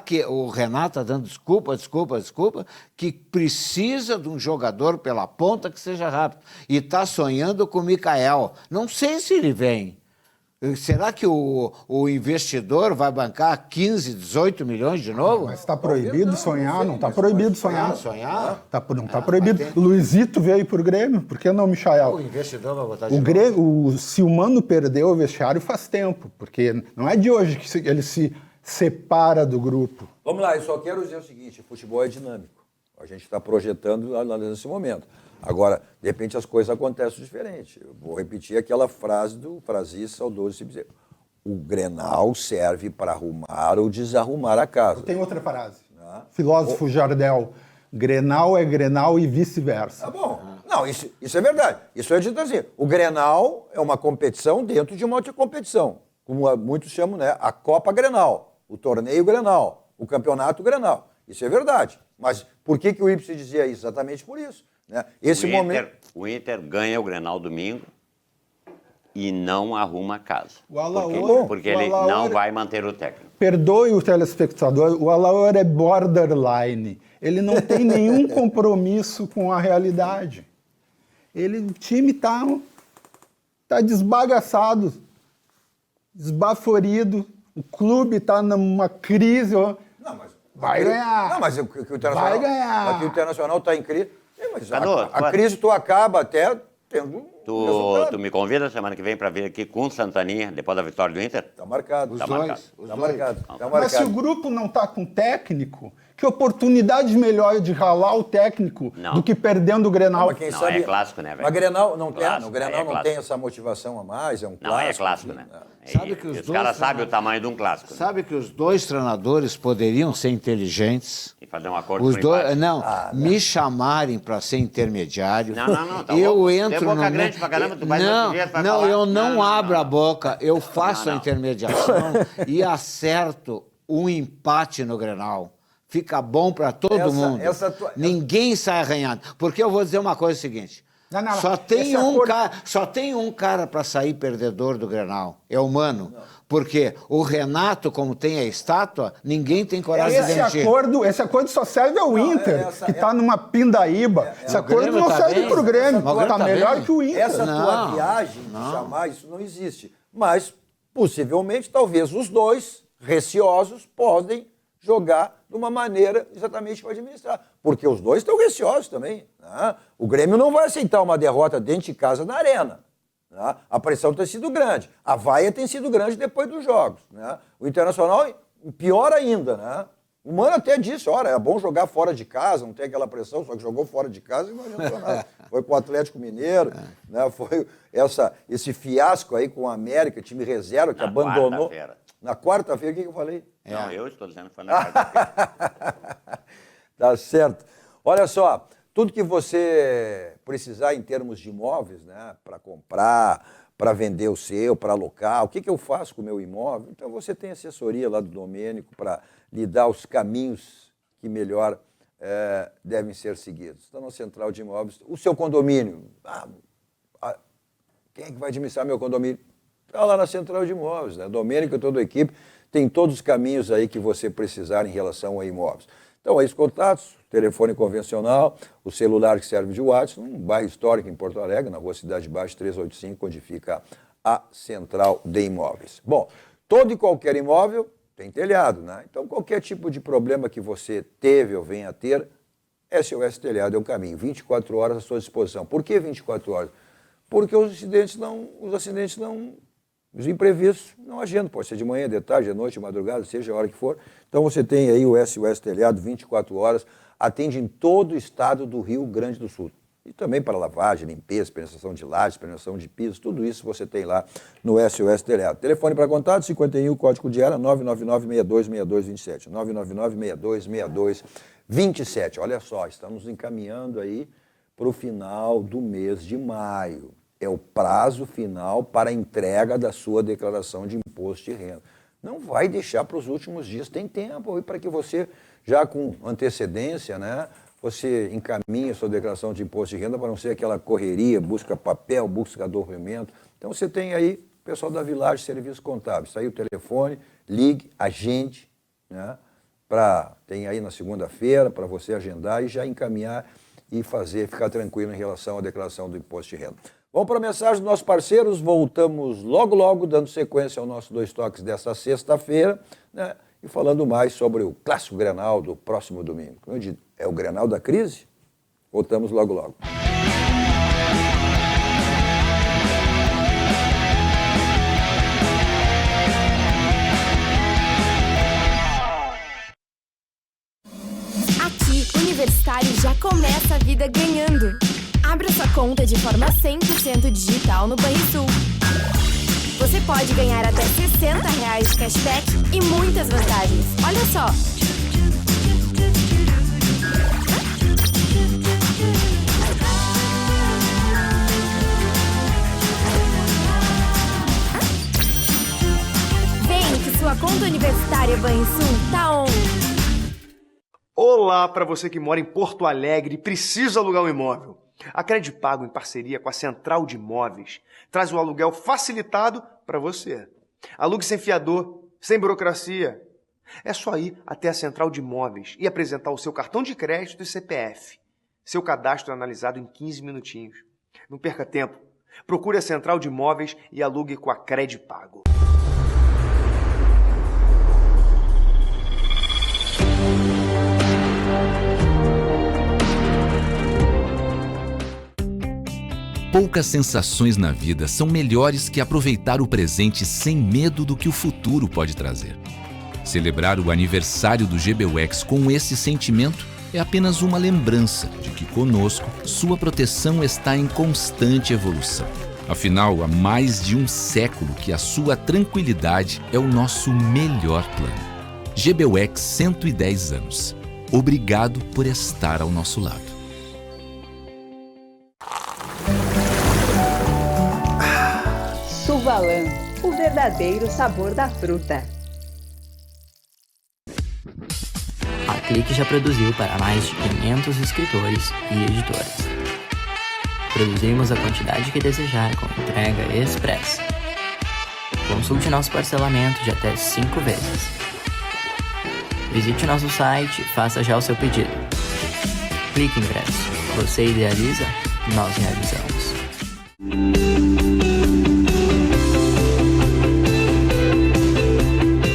que o Renato está dando desculpa, que precisa de um jogador pela ponta que seja rápido. E está sonhando com o Mikael. Não sei se ele vem. Será que o investidor vai bancar 15, 18 milhões de novo? Mas está proibido sonhar, não está proibido sonhar. Sonhar? Não está proibido. Luizito veio pro Grêmio, por que não o Michael? O investidor vai botar de O novo. Grêmio, se o Mano perdeu o vestiário faz tempo, porque não é de hoje que ele se separa do grupo. Vamos lá, eu só quero dizer o seguinte, futebol é dinâmico. A gente está projetando lá nesse momento. Agora, de repente as coisas acontecem diferente. Eu vou repetir aquela frase do frasista saudoso Cibzero. O Grenal serve para arrumar ou desarrumar a casa. Tem outra frase. Filósofo Jardel, Grenal é Grenal e vice-versa. Tá bom. Não, isso é verdade. Isso é dito assim. O Grenal é uma competição dentro de uma outra competição. Como muitos chamam, né? A Copa Grenal, o torneio Grenal, o campeonato Grenal. Isso é verdade. Mas por que o Ibsen dizia isso? Exatamente por isso. Né? O Inter ganha o Grenal domingo e não arruma a casa. O Alaor- porque o ele Alaor- não vai manter o técnico. Perdoe o telespectador, o Alaor é borderline. Ele não tem nenhum compromisso com a realidade. O time tá desbagaçado, desbaforido. O clube está numa crise. Não, mas Vai ganhar. Não, mas o Internacional. Vai ganhar. Mas que o Internacional está em crise. Mas Cadu, a crise tu acaba até tendo. Tu me convida semana que vem para vir aqui com o Santaninha, depois da vitória do Inter? Tá marcado. Os Tá dois. marcado. Os Tá dois. marcado. Tá Mas se o marcado. grupo não está com técnico, que oportunidade melhor de ralar o técnico Não. do que perdendo o Grenal. Mas quem Não, sabe, é clássico, né, velho? Mas Grenal não tem, Clássico, no Grenal é não clássico. tem essa motivação a mais, é um Não, é clássico. clássico, né? Sabe E que os os dois caras sabem o treinadores- tamanho de um clássico. Né? Sabe que os dois treinadores poderiam ser inteligentes? E fazer um acordo Os com dois, empate. não, me chamarem para ser intermediário. Não, tá eu bom. entro Tem boca no grande pra caramba, tu vai no não, outro dia, tu vai não, falar. eu não, Não, abro não. a boca, eu faço Não, a não. intermediação e acerto um empate no Grenal. Fica bom para todo mundo. Ninguém sai arranhado. Porque eu vou dizer uma coisa seguinte. Não. Só tem Esse acordo- só tem um cara para sair perdedor do Grenal. É o Mano. Porque o Renato, como tem a estátua, ninguém tem coragem de demitir. Esse acordo só serve ao Inter, essa- que está numa pindaíba. Esse O acordo Grêmio não tá serve bem. para o Grêmio. O Grêmio Está tá melhor bem. que o Inter. Essa tua Não, viagem de chamar, isso não existe. Mas, possivelmente, talvez os dois, receosos, podem jogar de uma maneira exatamente para administrar. Porque os dois estão receosos também. Né? O Grêmio não vai aceitar uma derrota dentro de casa na arena. Né? A pressão tem sido grande. A vaia tem sido grande depois dos jogos. Né? O Internacional, pior ainda. Né? O Mano até disse, olha, é bom jogar fora de casa, não tem aquela pressão, só que jogou fora de casa e não adiantou nada. Foi com o Atlético Mineiro, né? Foi esse fiasco aí com o América, time reserva, que Na abandonou. quarta-feira. Na quarta-feira, o que eu falei? Não, eu estou dizendo que foi na quarta-feira. Tá certo. Olha só, tudo que você precisar em termos de imóveis, né, para comprar, para vender o seu, para alocar, o que eu faço com o meu imóvel? Então você tem assessoria lá do Domênico para lhe dar os caminhos que melhor devem ser seguidos. Está na Central de Imóveis. O seu condomínio, quem é que vai administrar meu condomínio? Está lá na Central de Imóveis, né? Domênico e toda a equipe tem todos os caminhos aí que você precisar em relação a imóveis. Então, aí os contatos, telefone convencional, o celular que serve de WhatsApp, um bairro histórico em Porto Alegre, na Rua Cidade Baixa 385, onde fica a Central de Imóveis. Bom, todo e qualquer imóvel tem telhado, né? Então, qualquer tipo de problema que você teve ou venha a ter, SOS Telhado é o caminho, 24 horas à sua disposição. Por que 24 horas? Porque os imprevistos não agendam, pode ser de manhã, de tarde, de noite, de madrugada, seja a hora que for. Então você tem aí o SOS Telhado 24 horas, atende em todo o estado do Rio Grande do Sul. E também para lavagem, limpeza, penetração de lajes, penetração de pisos, tudo isso você tem lá no SOS Telhado. Telefone para contato, 51, código de área, 999-626227. 999-626227. Olha só, estamos encaminhando aí para o final do mês de maio. É o prazo final para a entrega da sua declaração de imposto de renda. Não vai deixar para os últimos dias, tem tempo aí para que você, já com antecedência, né, você encaminhe a sua declaração de imposto de renda para não ser aquela correria, busca papel, busca documento. Então você tem aí o pessoal da Village Serviços Contábeis, está aí o telefone, ligue, agende, né, tem aí na segunda-feira para você agendar e já encaminhar e ficar tranquilo em relação à declaração do imposto de renda. Vamos para a mensagem dos nossos parceiros, voltamos logo, dando sequência ao nosso Dois Toques desta sexta-feira, né? E falando mais sobre o Clássico Grenal do próximo domingo. Como eu disse, é o Grenal da crise? Voltamos logo. Aqui, Universitário já começa a vida ganhando. Abra sua conta de forma 100% digital no Banrisul. Você pode ganhar até R$60 de cashback e muitas vantagens. Olha só! Vem que sua conta universitária Banrisul tá on! Olá para você que mora em Porto Alegre e precisa alugar um imóvel. A Credipago, em parceria com a Central de Imóveis, traz o aluguel facilitado para você. Alugue sem fiador, sem burocracia. É só ir até a Central de Imóveis e apresentar o seu cartão de crédito e CPF. Seu cadastro é analisado em 15 minutinhos. Não perca tempo. Procure a Central de Imóveis e alugue com a Credipago. Poucas sensações na vida são melhores que aproveitar o presente sem medo do que o futuro pode trazer. Celebrar o aniversário do GBUX com esse sentimento é apenas uma lembrança de que conosco sua proteção está em constante evolução. Afinal, há mais de um século que a sua tranquilidade é o nosso melhor plano. GBUX 110 anos. Obrigado por estar ao nosso lado. Suvalan, o verdadeiro sabor da fruta. A Clique já produziu para mais de 500 escritores e editoras. Produzimos a quantidade que desejar com entrega expressa. Consulte nosso parcelamento de até 5 vezes. Visite nosso site e faça já o seu pedido. Clique Impresso. Você idealiza, nós realizamos.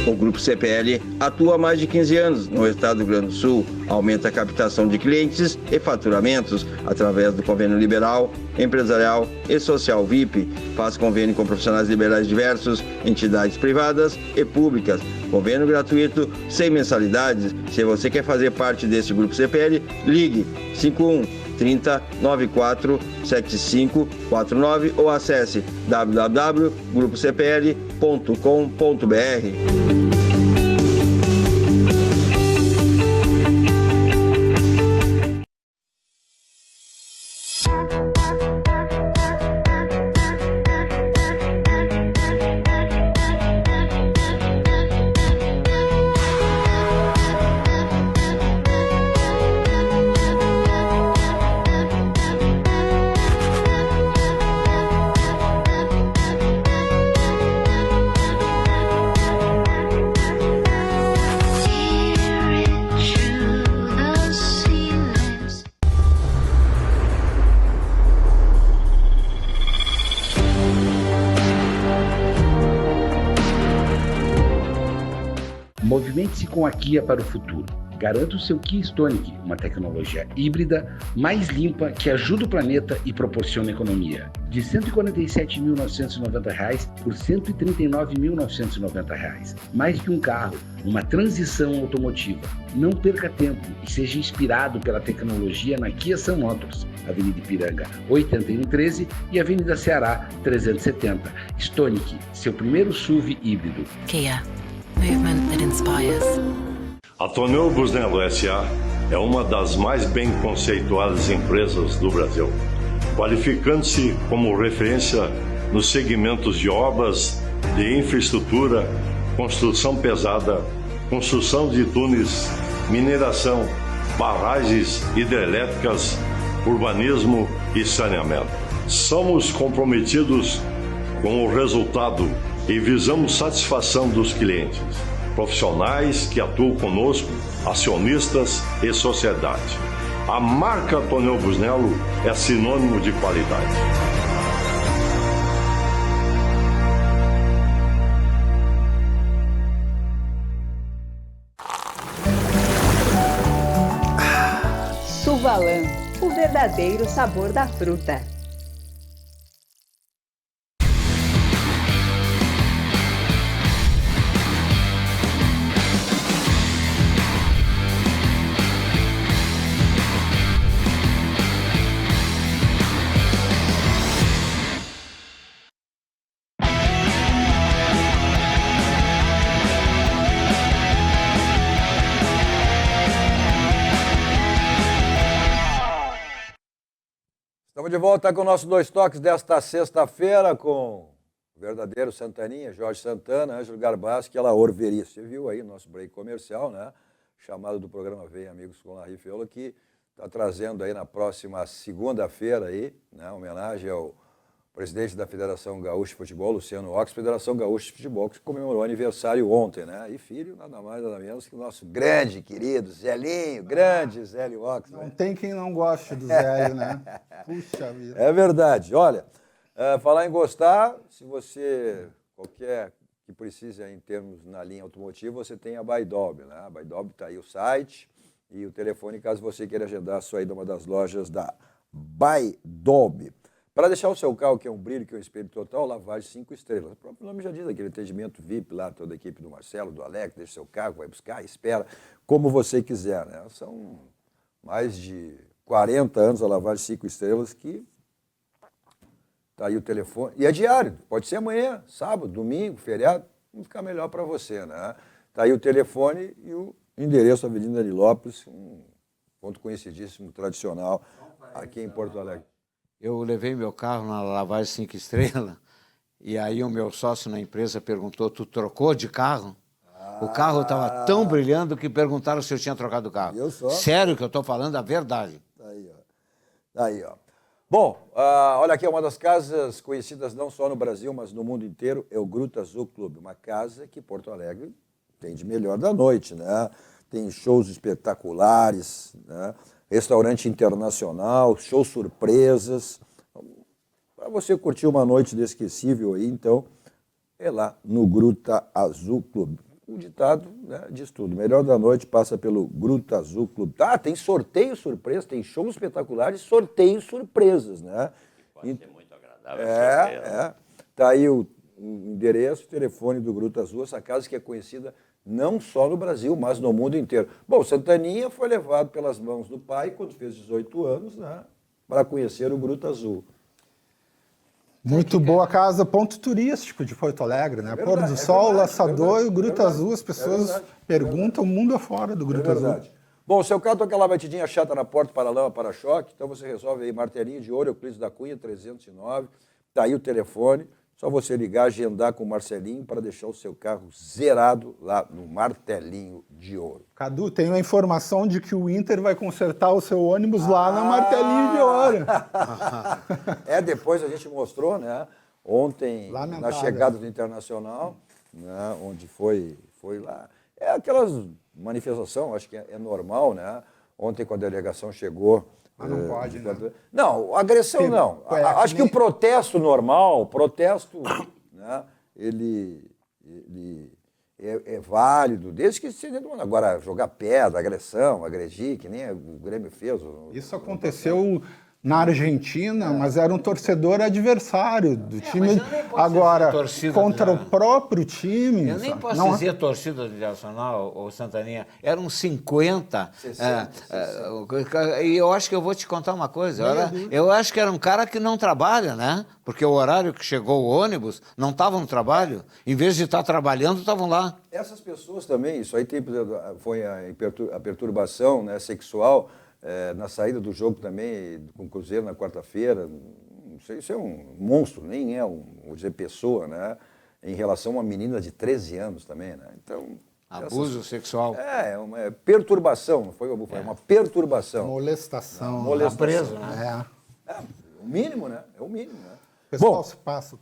O Grupo CPL atua há mais de 15 anos no estado do Rio Grande do Sul, aumenta a captação de clientes e faturamentos através do convênio liberal, empresarial e social VIP, faz convênio com profissionais liberais diversos, entidades privadas e públicas, convênio gratuito, sem mensalidades. Se você quer fazer parte desse Grupo CPL, ligue 51 30 94 75 49 ou acesse www.grupocpl.com.br. Movimente-se com a Kia para o futuro. Garanta o seu Kia Stonic, uma tecnologia híbrida mais limpa que ajuda o planeta e proporciona economia. De R$ 147.990 por R$ 139.990. Mais que um carro, uma transição automotiva. Não perca tempo e seja inspirado pela tecnologia na Kia Sun Motors, Avenida Ipiranga 8113 e Avenida Ceará 370. Stonic, seu primeiro SUV híbrido. Kia, movement that inspires. A Tonel Busnello S.A. é uma das mais bem conceituadas empresas do Brasil, qualificando-se como referência nos segmentos de obras de infraestrutura, construção pesada, construção de túneis, mineração, barragens hidrelétricas, urbanismo e saneamento. Somos comprometidos com o resultado e visamos satisfação dos clientes, profissionais que atuam conosco, acionistas e sociedade. A marca Tonel Busnello é sinônimo de qualidade. Suvalan, o verdadeiro sabor da fruta. Estamos de volta com o nosso Dois Toques desta sexta-feira com o verdadeiro Santaninha, Jorge Santana, Ângelo Garbassi, que ela orveria. Você viu aí o nosso break comercial, né? Chamado do programa Vem Amigos com Larry Feola, que está trazendo aí na próxima segunda-feira aí, né? Homenagem ao presidente da Federação Gaúcha de Futebol, Luciano Ox, Federação Gaúcha de Futebol, que comemorou aniversário ontem, né? E filho, nada mais, nada menos que o nosso grande, querido Zelinho, grande Zélio Ox. Não tem quem não goste do Zélio, né? Puxa vida. É verdade. Olha, falar em gostar, se você, qualquer que precise em termos na linha automotiva, você tem a Baidob, né? A Baidob está aí o site e o telefone, caso você queira agendar a sua ida a uma das lojas da Baidob. Para deixar o seu carro, que é um brilho, que é um espelho total, lavagem 5 estrelas. O próprio nome já diz, aquele atendimento VIP lá, toda a equipe do Marcelo, do Alex, deixa o seu carro, vai buscar, espera, como você quiser, né? São mais de 40 anos a lavagem 5 estrelas que tá aí o telefone. E é diário, pode ser amanhã, sábado, domingo, feriado, vai ficar melhor para você, né? Tá aí o telefone e o endereço, Avenida Nilópolis, um ponto conhecidíssimo, tradicional, aqui em Porto Alegre. Eu levei meu carro na lavagem 5 estrelas e aí o meu sócio na empresa perguntou, tu trocou de carro? O carro estava tão brilhando que perguntaram se eu tinha trocado o carro. Sério que eu estou falando a verdade. Tá aí, ó. Tá aí, ó. Bom, olha aqui, uma das casas conhecidas não só no Brasil, mas no mundo inteiro, é o Gruta Azul Clube. Uma casa que Porto Alegre tem de melhor da noite, né? Tem shows espetaculares, né? Restaurante internacional, shows surpresas. Para você curtir uma noite inesquecível aí, então, é lá no Gruta Azul Clube. O ditado, né, diz tudo. Melhor da noite passa pelo Gruta Azul Clube. Ah, tem sorteio surpresa, tem shows espetaculares, sorteios surpresas, né? Pode ser muito agradável. Tá aí o endereço, o telefone do Gruta Azul, essa casa que é conhecida não só no Brasil, mas no mundo inteiro. Bom, Santaninha foi levado pelas mãos do pai, quando fez 18 anos, né, para conhecer o Gruta Azul. Muito boa casa, ponto turístico de Porto Alegre, né? Pôr do Sol, Laçador e o Gruta Azul, as pessoas perguntam o mundo afora do Gruta Azul. Bom, se o carro tem aquela batidinha chata na porta, para-lama, para-choque, então você resolve aí, martelinho de ouro, Euclides da Cunha, 309, tá aí o telefone, só você ligar, agendar com o Marcelinho para deixar o seu carro zerado lá no Martelinho de Ouro. Cadu, tenho a informação de que o Inter vai consertar o seu ônibus lá na Martelinho de Ouro. Depois a gente mostrou, né? Ontem, Lamentável. na chegada do Internacional, né, onde foi lá. É aquelas manifestação, acho que é normal, né? Ontem, quando a delegação chegou... Mas não pode, né? Não, agressão não. Acho que o protesto normal, né, ele é válido, desde que seja... Agora, jogar pedra, agressão, agredir, que nem o Grêmio fez. Isso aconteceu na Argentina, mas era um torcedor adversário do time. Agora, contra o próprio time... Eu nem posso dizer torcida do Internacional, ou Santaninha, eram 50. 60. E eu acho que eu vou te contar uma coisa. Eu acho que era um cara que não trabalha, né? Porque o horário que chegou o ônibus não estava no trabalho. Em vez de estar trabalhando, estavam lá. Essas pessoas também, isso aí foi a perturbação, né, sexual... na saída do jogo também, com o Cruzeiro na quarta-feira, não sei, isso é um monstro, nem é vou dizer, pessoa, né? Em relação a uma menina de 13 anos também, né? Então... Abuso sexual. É uma perturbação, não foi uma perturbação. Molestação. Molestação. Tá preso, né? O mínimo, né? É o mínimo, né? O pessoal se passa.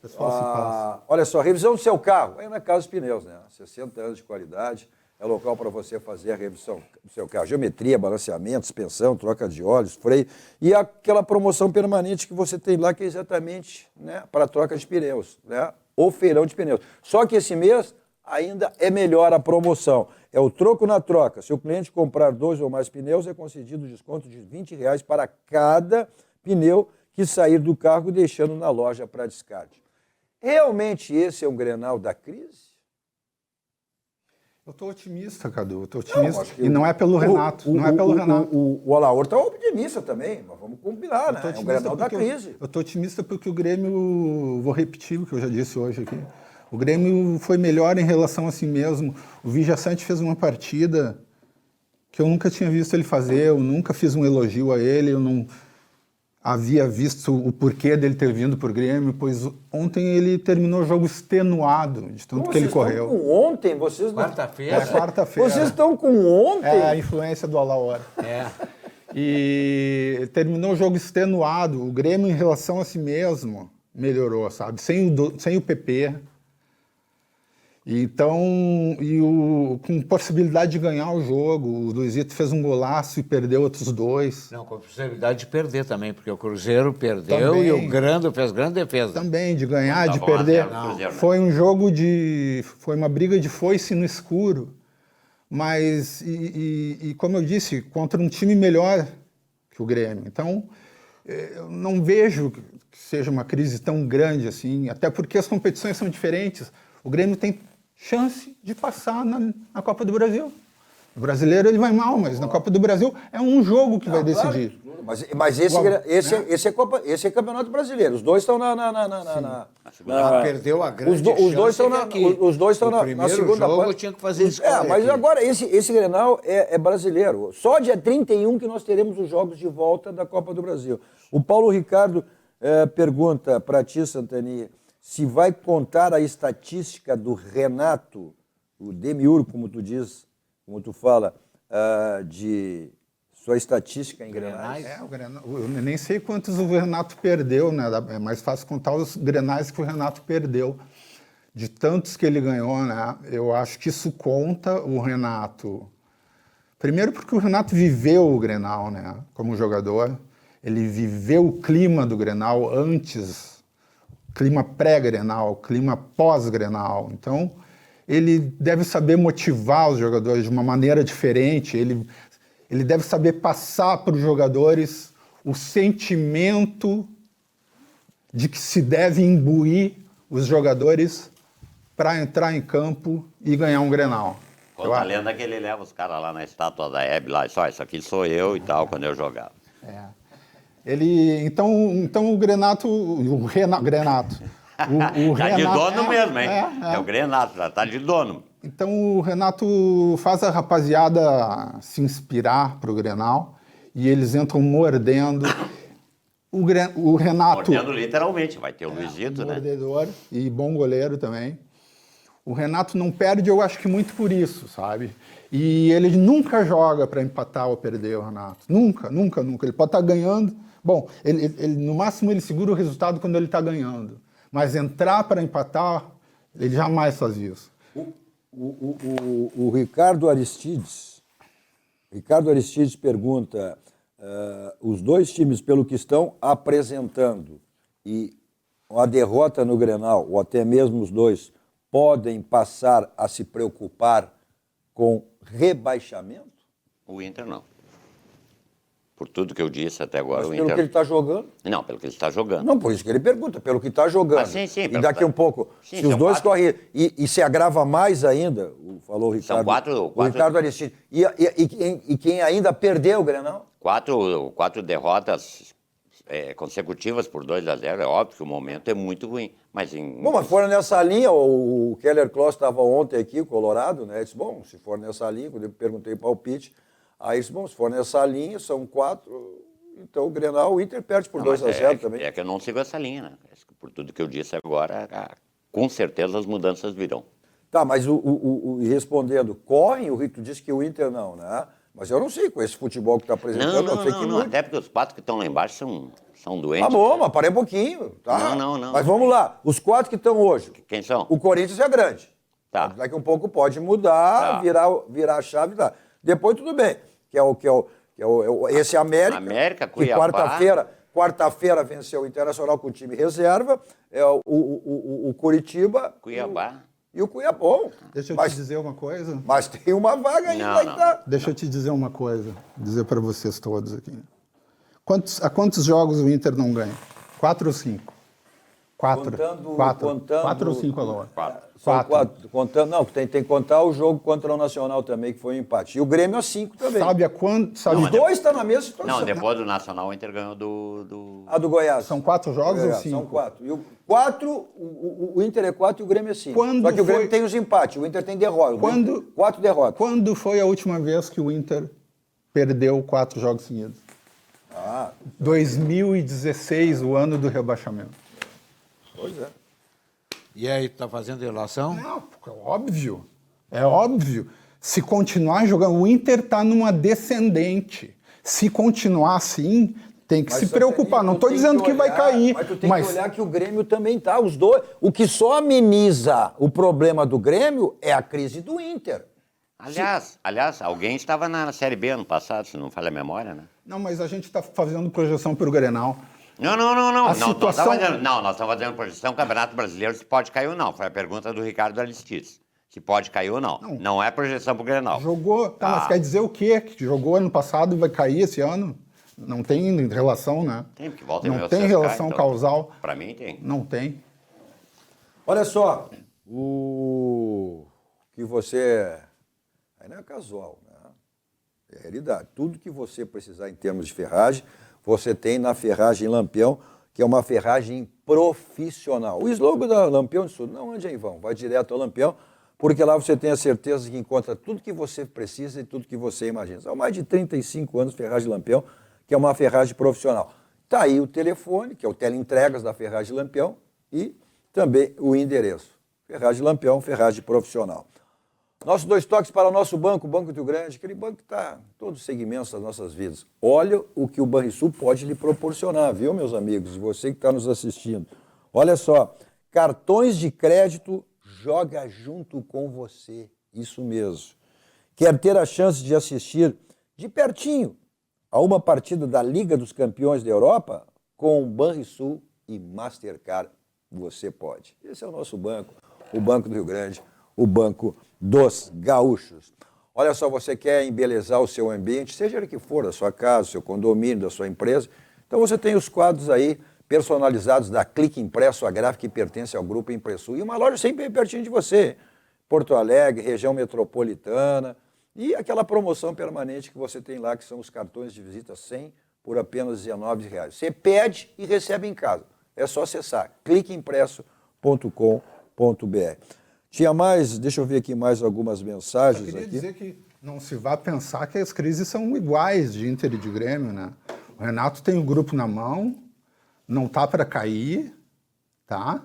Olha só, revisão do seu carro, aí na Casa dos Pneus, né? 60 anos de qualidade. É local para você fazer a revisão do seu carro. Geometria, balanceamento, suspensão, troca de óleos, freio. E aquela promoção permanente que você tem lá, que é exatamente, né, para troca de pneus, né? O feirão de pneus. Só que esse mês ainda é melhor a promoção. É o troco na troca. Se o cliente comprar 2 ou mais pneus, é concedido desconto de R$20 para cada pneu que sair do carro, deixando na loja para descarte. Realmente esse é um Grenal da crise? Eu estou otimista, Cadu, eu estou otimista. E não é pelo Renato. O Alaor está otimista também, mas vamos combinar, né? É um Grenal da crise. Eu estou otimista porque o Grêmio, vou repetir o que eu já disse hoje aqui, o Grêmio foi melhor em relação a si mesmo. O Vijaçante fez uma partida que eu nunca tinha visto ele fazer, eu nunca fiz um elogio a ele, eu não havia visto o porquê dele ter vindo para o Grêmio, pois ontem ele terminou o jogo extenuado, de tanto que ele correu. Vocês estão com ontem? Quarta-feira. É quarta-feira. Vocês estão com ontem? É a influência do Alaor. E ele terminou o jogo extenuado. O Grêmio, em relação a si mesmo, melhorou, sabe? Sem o PP. Então, com possibilidade de ganhar o jogo, o Luizito fez um golaço e perdeu outros 2. Não, com possibilidade de perder também, porque o Cruzeiro perdeu também, e o Grando fez grande defesa. Também, de ganhar, de perder. Foi um jogo foi uma briga de foice no escuro. Mas, como eu disse, contra um time melhor que o Grêmio. Então, eu não vejo que seja uma crise tão grande assim, até porque as competições são diferentes. O Grêmio tem chance de passar na Copa do Brasil. O brasileiro ele vai mal, mas na Copa do Brasil é um jogo que vai decidir. Claro, mas esse é Campeonato Brasileiro. Os dois estão perdeu a grande os dois estão na segunda jogo, parte. Tinha que fazer isso. Mas agora esse Grenal é brasileiro. Só dia 31 que nós teremos os jogos de volta da Copa do Brasil. O Paulo Ricardo pergunta para ti, Santani, se vai contar a estatística do Renato, o demiurgo, como tu diz, como tu fala, de sua estatística em Grenais. Eu nem sei quantos o Renato perdeu, né? É mais fácil contar os Grenais que o Renato perdeu. De tantos que ele ganhou, né? Eu acho que isso conta o Renato. Primeiro porque o Renato viveu o Grenal, né? Como jogador. Ele viveu o clima do Grenal antes, clima pré-Grenal, clima pós-Grenal. Então, ele deve saber motivar os jogadores de uma maneira diferente, ele deve saber passar para os jogadores o sentimento de que se deve imbuir os jogadores para entrar em campo e ganhar um Grenal. Conta a lenda que ele leva os caras lá na estátua da Hebe, lá, só isso aqui sou eu e tal, quando eu jogava. Então o Grenato, Tá de dono mesmo, hein? É o Grenato, já tá de dono. Então o Renato faz a rapaziada se inspirar pro Grenal e eles entram mordendo. O Renato... Mordendo literalmente, vai ter o Luizito, né? Mordedor e bom goleiro também. O Renato não perde, eu acho que muito por isso, sabe? E ele nunca joga para empatar ou perder, o Renato. Nunca. Ele pode estar ganhando. Bom, no máximo ele segura o resultado quando ele está ganhando. Mas entrar para empatar, ele jamais faz isso. O Ricardo Aristides pergunta, os dois times, pelo que estão apresentando, e a derrota no Grenal, ou até mesmo os dois, podem passar a se preocupar com rebaixamento? O Inter não. Por tudo que eu disse até agora, Mas o pelo Inter... que ele está jogando? Não, pelo que ele está jogando. Não, por isso que ele pergunta, pelo que está jogando. Ah, sim, sim. E daqui um pouco, Sim, se os são dois 4. correm... E se agrava mais ainda, falou o Ricardo. São 4... O Ricardo Aristide. E quem ainda perdeu o Grenal? 4 derrotas consecutivas por 2-0, é óbvio que o momento é muito ruim. Mas Bom, mas foram nessa linha, o Keller Kloss estava ontem aqui, o Colorado, né? Ele disse, bom, se for nessa linha, quando eu perguntei palpite, aí disse, bom, se for nessa linha, são 4, então o Grenal, o Inter perde por 2-0 também. É que eu não sigo essa linha, né? Por tudo que eu disse agora, com certeza as mudanças virão. Tá, mas respondendo, correm, o Rito disse que o Inter não, né? Mas eu não sei, com esse futebol que está apresentando, eu sei que não, até porque os 4 que estão lá embaixo são doentes. Tá bom, mas parei um pouquinho, tá? Não. Mas vamos lá, os 4 que estão hoje. Quem são? O Corinthians é grande. Tá. Daqui um pouco pode mudar, virar a chave, tá? Depois tudo bem, esse América que Cuiabá. quarta-feira venceu o Internacional com o time reserva, o Curitiba, Cuiabá. E o Cuiabá, bom. Deixa eu te dizer uma coisa. Mas tem uma vaga ainda. Não. Deixa eu te dizer uma coisa, dizer para vocês todos aqui. A quantos jogos o Inter não ganha? 4 ou 5? 4. Contando 4 ou 5 agora? 4. Contando, não, tem que contar o jogo contra o Nacional também, que foi um empate. E o Grêmio a 5 também. Sabe a quanto? Os dois estão na mesma situação. Não, depois do Nacional, o Inter ganhou do do Goiás. São 4 jogos ou 5? São 4. E o 4, o Inter é 4 e o Grêmio é 5. Só que o Grêmio tem os empates, o Inter tem derrota. 4 derrotas. Quando foi a última vez que o Inter perdeu 4 jogos seguidos? 2016, o ano do rebaixamento. Pois é. E aí, tá fazendo relação? Não, é óbvio. É óbvio. Se continuar jogando, o Inter está numa descendente. Se continuar assim, tem que se preocupar. Não estou dizendo que vai cair. Mas tu tem que olhar que o Grêmio também tá. Os dois. O que só ameniza o problema do Grêmio é a crise do Inter. Aliás, alguém estava na Série B ano passado, se não falha a memória, né? Não, mas a gente está fazendo projeção para o Grenal. Não. Nós estamos fazendo projeção Campeonato Brasileiro se pode cair ou não. Foi a pergunta do Ricardo Aristides. Se pode cair ou não. Não é projeção para o Grenal. Jogou, mas quer dizer o quê? Que jogou ano passado e vai cair esse ano? Não tem relação, né? Tem, porque volta não tem relação causal. Para mim tem. Não tem. Olha só, o que você... Aí não é casual, né? É realidade. Tudo que você precisar em termos de ferragem, você tem na Ferragem Lampião, que é uma ferragem profissional. O slogan da Lampião diz tudo. Não ande em vão, vai direto ao Lampião, porque lá você tem a certeza que encontra tudo que você precisa e tudo que você imagina. São mais de 35 anos Ferragem Lampião, que é uma ferragem profissional. Está aí o telefone, que é o teleentregas da Ferragem Lampião, e também o endereço. Ferragem Lampião, ferragem profissional. Nossos 2 toques para o nosso banco, o Banco Rio Grande, aquele banco que está em todos os segmentos das nossas vidas. Olha o que o Banrisul pode lhe proporcionar, viu, meus amigos? E você que está nos assistindo. Olha só, cartões de crédito joga junto com você. Isso mesmo. Quer ter a chance de assistir de pertinho a uma partida da Liga dos Campeões da Europa? Com o Banrisul e Mastercard você pode. Esse é o nosso banco, o Banco do Rio Grande, o Banco dos Gaúchos. Olha só, você quer embelezar o seu ambiente, seja ele que for, da sua casa, do seu condomínio, da sua empresa. Então você tem os quadros aí personalizados da Clique Impresso, a gráfica que pertence ao Grupo Impressul. E uma loja sempre pertinho de você. Porto Alegre, região metropolitana. E aquela promoção permanente que você tem lá, que são os cartões de visita 100 por apenas R$19. Você pede e recebe em casa. É só acessar cliqueimpresso.com.br. Tinha mais, deixa eu ver aqui mais algumas mensagens. Eu queria dizer que não se vá pensar que as crises são iguais de Inter e de Grêmio, né? O Renato tem o grupo na mão, não tá para cair, tá?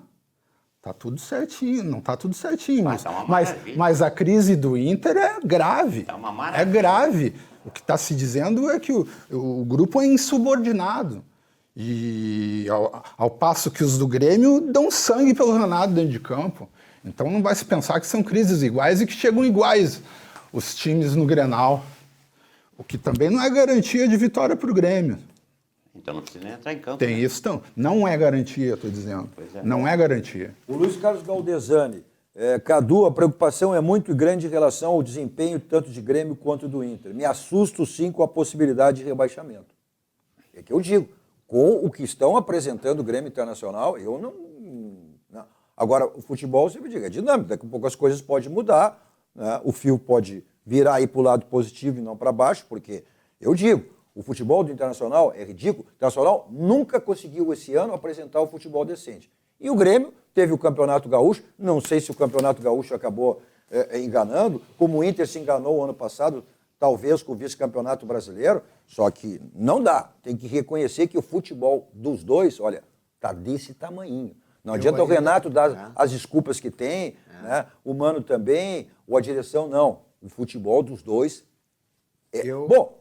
Tá tudo certinho, não tá tudo certinho. Mas a crise do Inter é grave. É grave. O que está se dizendo é que o grupo é insubordinado. E ao passo que os do Grêmio dão sangue pelo Renato dentro de campo. Então não vai se pensar que são crises iguais e que chegam iguais os times no Grenal. O que também não é garantia de vitória para o Grêmio. Então não precisa nem entrar em campo. Tem isso, então. Não é garantia, estou dizendo. Não é garantia. O Luiz Carlos Galdesani, Cadu, a preocupação é muito grande em relação ao desempenho tanto de Grêmio quanto do Inter. Me assusto sim com a possibilidade de rebaixamento. É que eu digo, com o que estão apresentando o Grêmio Internacional, eu não. Agora, o futebol, sempre digo, é dinâmico, daqui a pouco as coisas podem mudar, né? O fio pode virar aí para o lado positivo e não para baixo, porque eu digo, o futebol do Internacional é ridículo. O Internacional nunca conseguiu esse ano apresentar o futebol decente. E o Grêmio teve o Campeonato Gaúcho, não sei se o Campeonato Gaúcho acabou enganando, como o Inter se enganou o ano passado, talvez com o vice-campeonato brasileiro, só que não dá. Tem que reconhecer que o futebol dos dois, olha, está desse tamanhinho. Não adianta o Renato dar as desculpas que tem, né? O Mano também, ou a direção, não. O futebol dos dois é bom.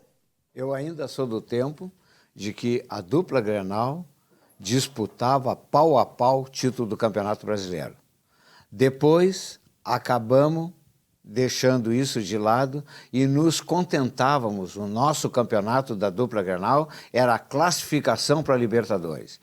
Eu ainda sou do tempo de que a dupla Grenal disputava pau a pau o título do Campeonato Brasileiro. Depois, acabamos deixando isso de lado e nos contentávamos. O nosso campeonato da dupla Grenal era a classificação para a Libertadores.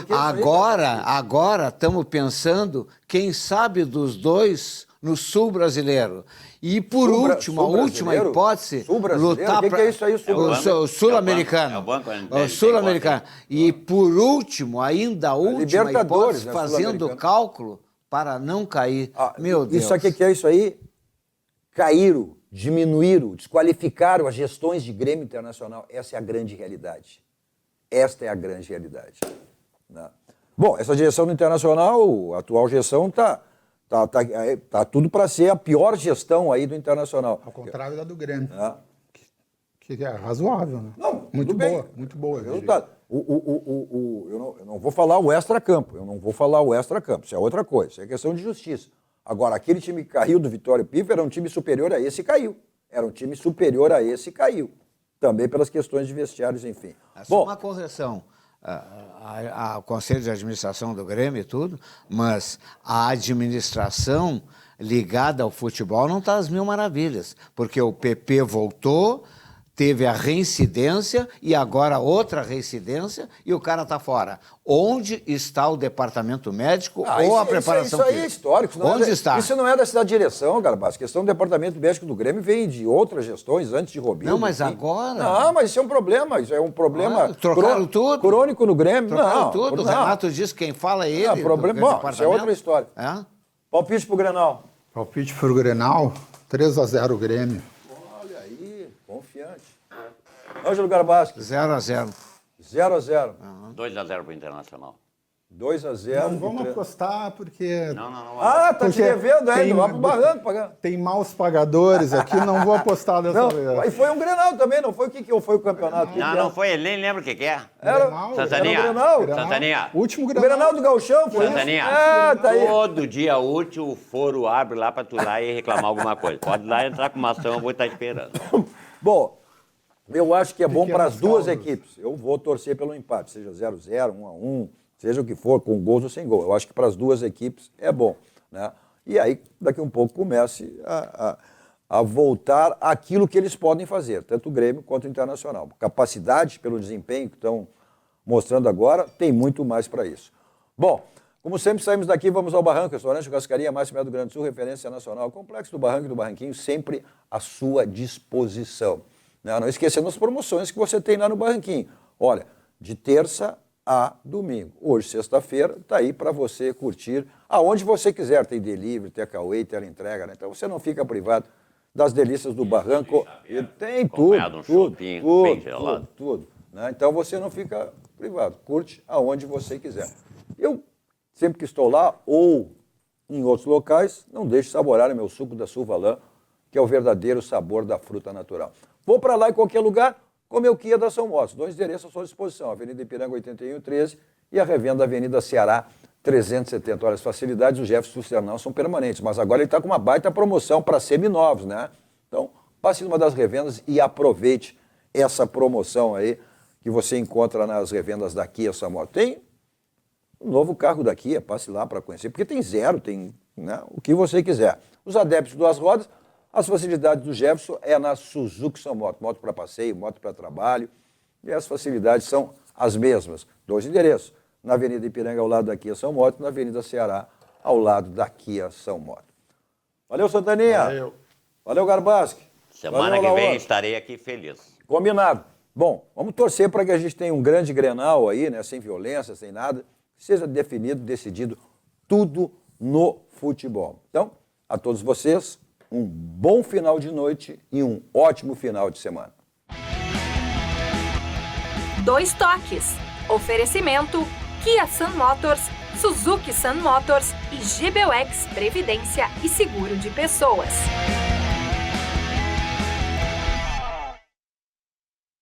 Agora estamos pensando, quem sabe dos dois no Sul brasileiro. E por último, a última hipótese, lutar para... O que é isso aí, o Sul-Americano. O Sul-Americano. E por último, ainda a última hipótese, né, fazendo cálculo para não cair. Meu Deus. Isso aqui que é isso aí? Caíram, diminuíram, desqualificaram as gestões de Grêmio Internacional. Essa é a grande realidade. Esta é a grande realidade. Né? Bom, essa direção do Internacional, a atual gestão tá tudo para ser a pior gestão aí do Internacional. Ao contrário da do Grêmio. Que é razoável, né? Não, muito boa, muito boa. Resultado. Eu não vou falar o extra-campo, isso é outra coisa, isso é questão de justiça. Agora, aquele time que caiu do Vitória Pifa era um time superior a esse e caiu. Também pelas questões de vestiários, enfim. Só uma correção. O Conselho de Administração do Grêmio e tudo, mas a administração ligada ao futebol não está às mil maravilhas, porque o PP voltou, teve a reincidência e agora outra reincidência e o cara está fora. Onde está o departamento médico ou a preparação física? Isso aí é histórico. Onde está? Isso não é da direção, Garbaz. A questão do departamento médico do Grêmio vem de outras gestões, antes de Robinho. Não, mas agora... Não, mas isso é um problema. Isso é um problema trocaram tudo? Crônico no Grêmio. Trocaram tudo. O Renato disse que quem fala é ele. Bom, isso é outra história. Palpite pro Grenal. Palpite pro Grenal, 3-0 Grêmio. Olha aí, confiante. Ângelo Garbaschi. 0-0. 0-0. 2-0 pro Internacional. 2-0. Não vamos apostar porque... Não. Tá te devendo ainda, vai pro barranco pagar. Tem maus pagadores aqui, não vou apostar dessa vez. E foi um Grenal também, não foi o que foi o campeonato? Não foi, ele nem lembra o que é. Era Santaninha. Santaninha. Último Grenal. O Grenal do Gauchão foi Santaninha. Tá aí. Todo dia útil o foro abre lá pra tu ir lá e reclamar alguma coisa. Pode ir lá entrar com uma ação, eu vou estar esperando. Bom, eu acho que é bom para as duas equipes. Eu vou torcer pelo empate, seja 0-0, 1-1, seja o que for, com gols ou sem gol. Eu acho que para as duas equipes é bom, né? E aí, daqui a um pouco, comece a voltar aquilo que eles podem fazer, tanto o Grêmio quanto o Internacional. Capacidade, pelo desempenho que estão mostrando agora, tem muito mais para isso. Bom, como sempre, saímos daqui, vamos ao Barranco, restaurante Churrascaria Máxima do Grande Sul, referência nacional, Complexo do Barranco e do Barranquinho, sempre à sua disposição. Não esquecendo as promoções que você tem lá no Barranquinho. Olha, de terça a domingo. Hoje, sexta-feira, está aí para você curtir aonde você quiser. Tem delivery, tem takeaway, teleentrega, né? Então você não fica privado das delícias do Barranco. Tem tudo. Né? Então você não fica privado. Curte aonde você quiser. Eu, sempre que estou lá ou em outros locais, não deixe de saborar o meu suco da Suvalã, que é o verdadeiro sabor da fruta natural. Vou para lá em qualquer lugar, comer o Kia da São Motos. 2 endereços à sua disposição, Avenida Ipiranga 8113 e a revenda Avenida Ceará 370. Olha, as facilidades do Jefferson Sernão são permanentes, mas agora ele está com uma baita promoção para seminovos, né? Então, passe numa das revendas e aproveite essa promoção aí que você encontra nas revendas da Kia São Motos. Tem um novo carro da Kia, passe lá para conhecer, porque tem zero, tem, né, o que você quiser. Os adeptos de 2 rodas, as facilidades do Jefferson é na Suzuki São Moto, moto para passeio, moto para trabalho, e as facilidades são as mesmas. 2 endereços, na Avenida Ipiranga ao lado da Kia São Moto, na Avenida Ceará ao lado da Kia São Moto. Valeu, Santaninha. Valeu. Valeu, Garbaschi. Semana Valeu, que vem Laura. estarei aqui feliz. Combinado. Bom, vamos torcer para que a gente tenha um grande Grenal aí, né? Sem violência, sem nada. Que seja definido, decidido tudo no futebol. Então, a todos vocês, um bom final de noite e um ótimo final de semana. Dois toques. Oferecimento Kia Sun Motors, Suzuki Sun Motors e GBUX Previdência e Seguro de Pessoas.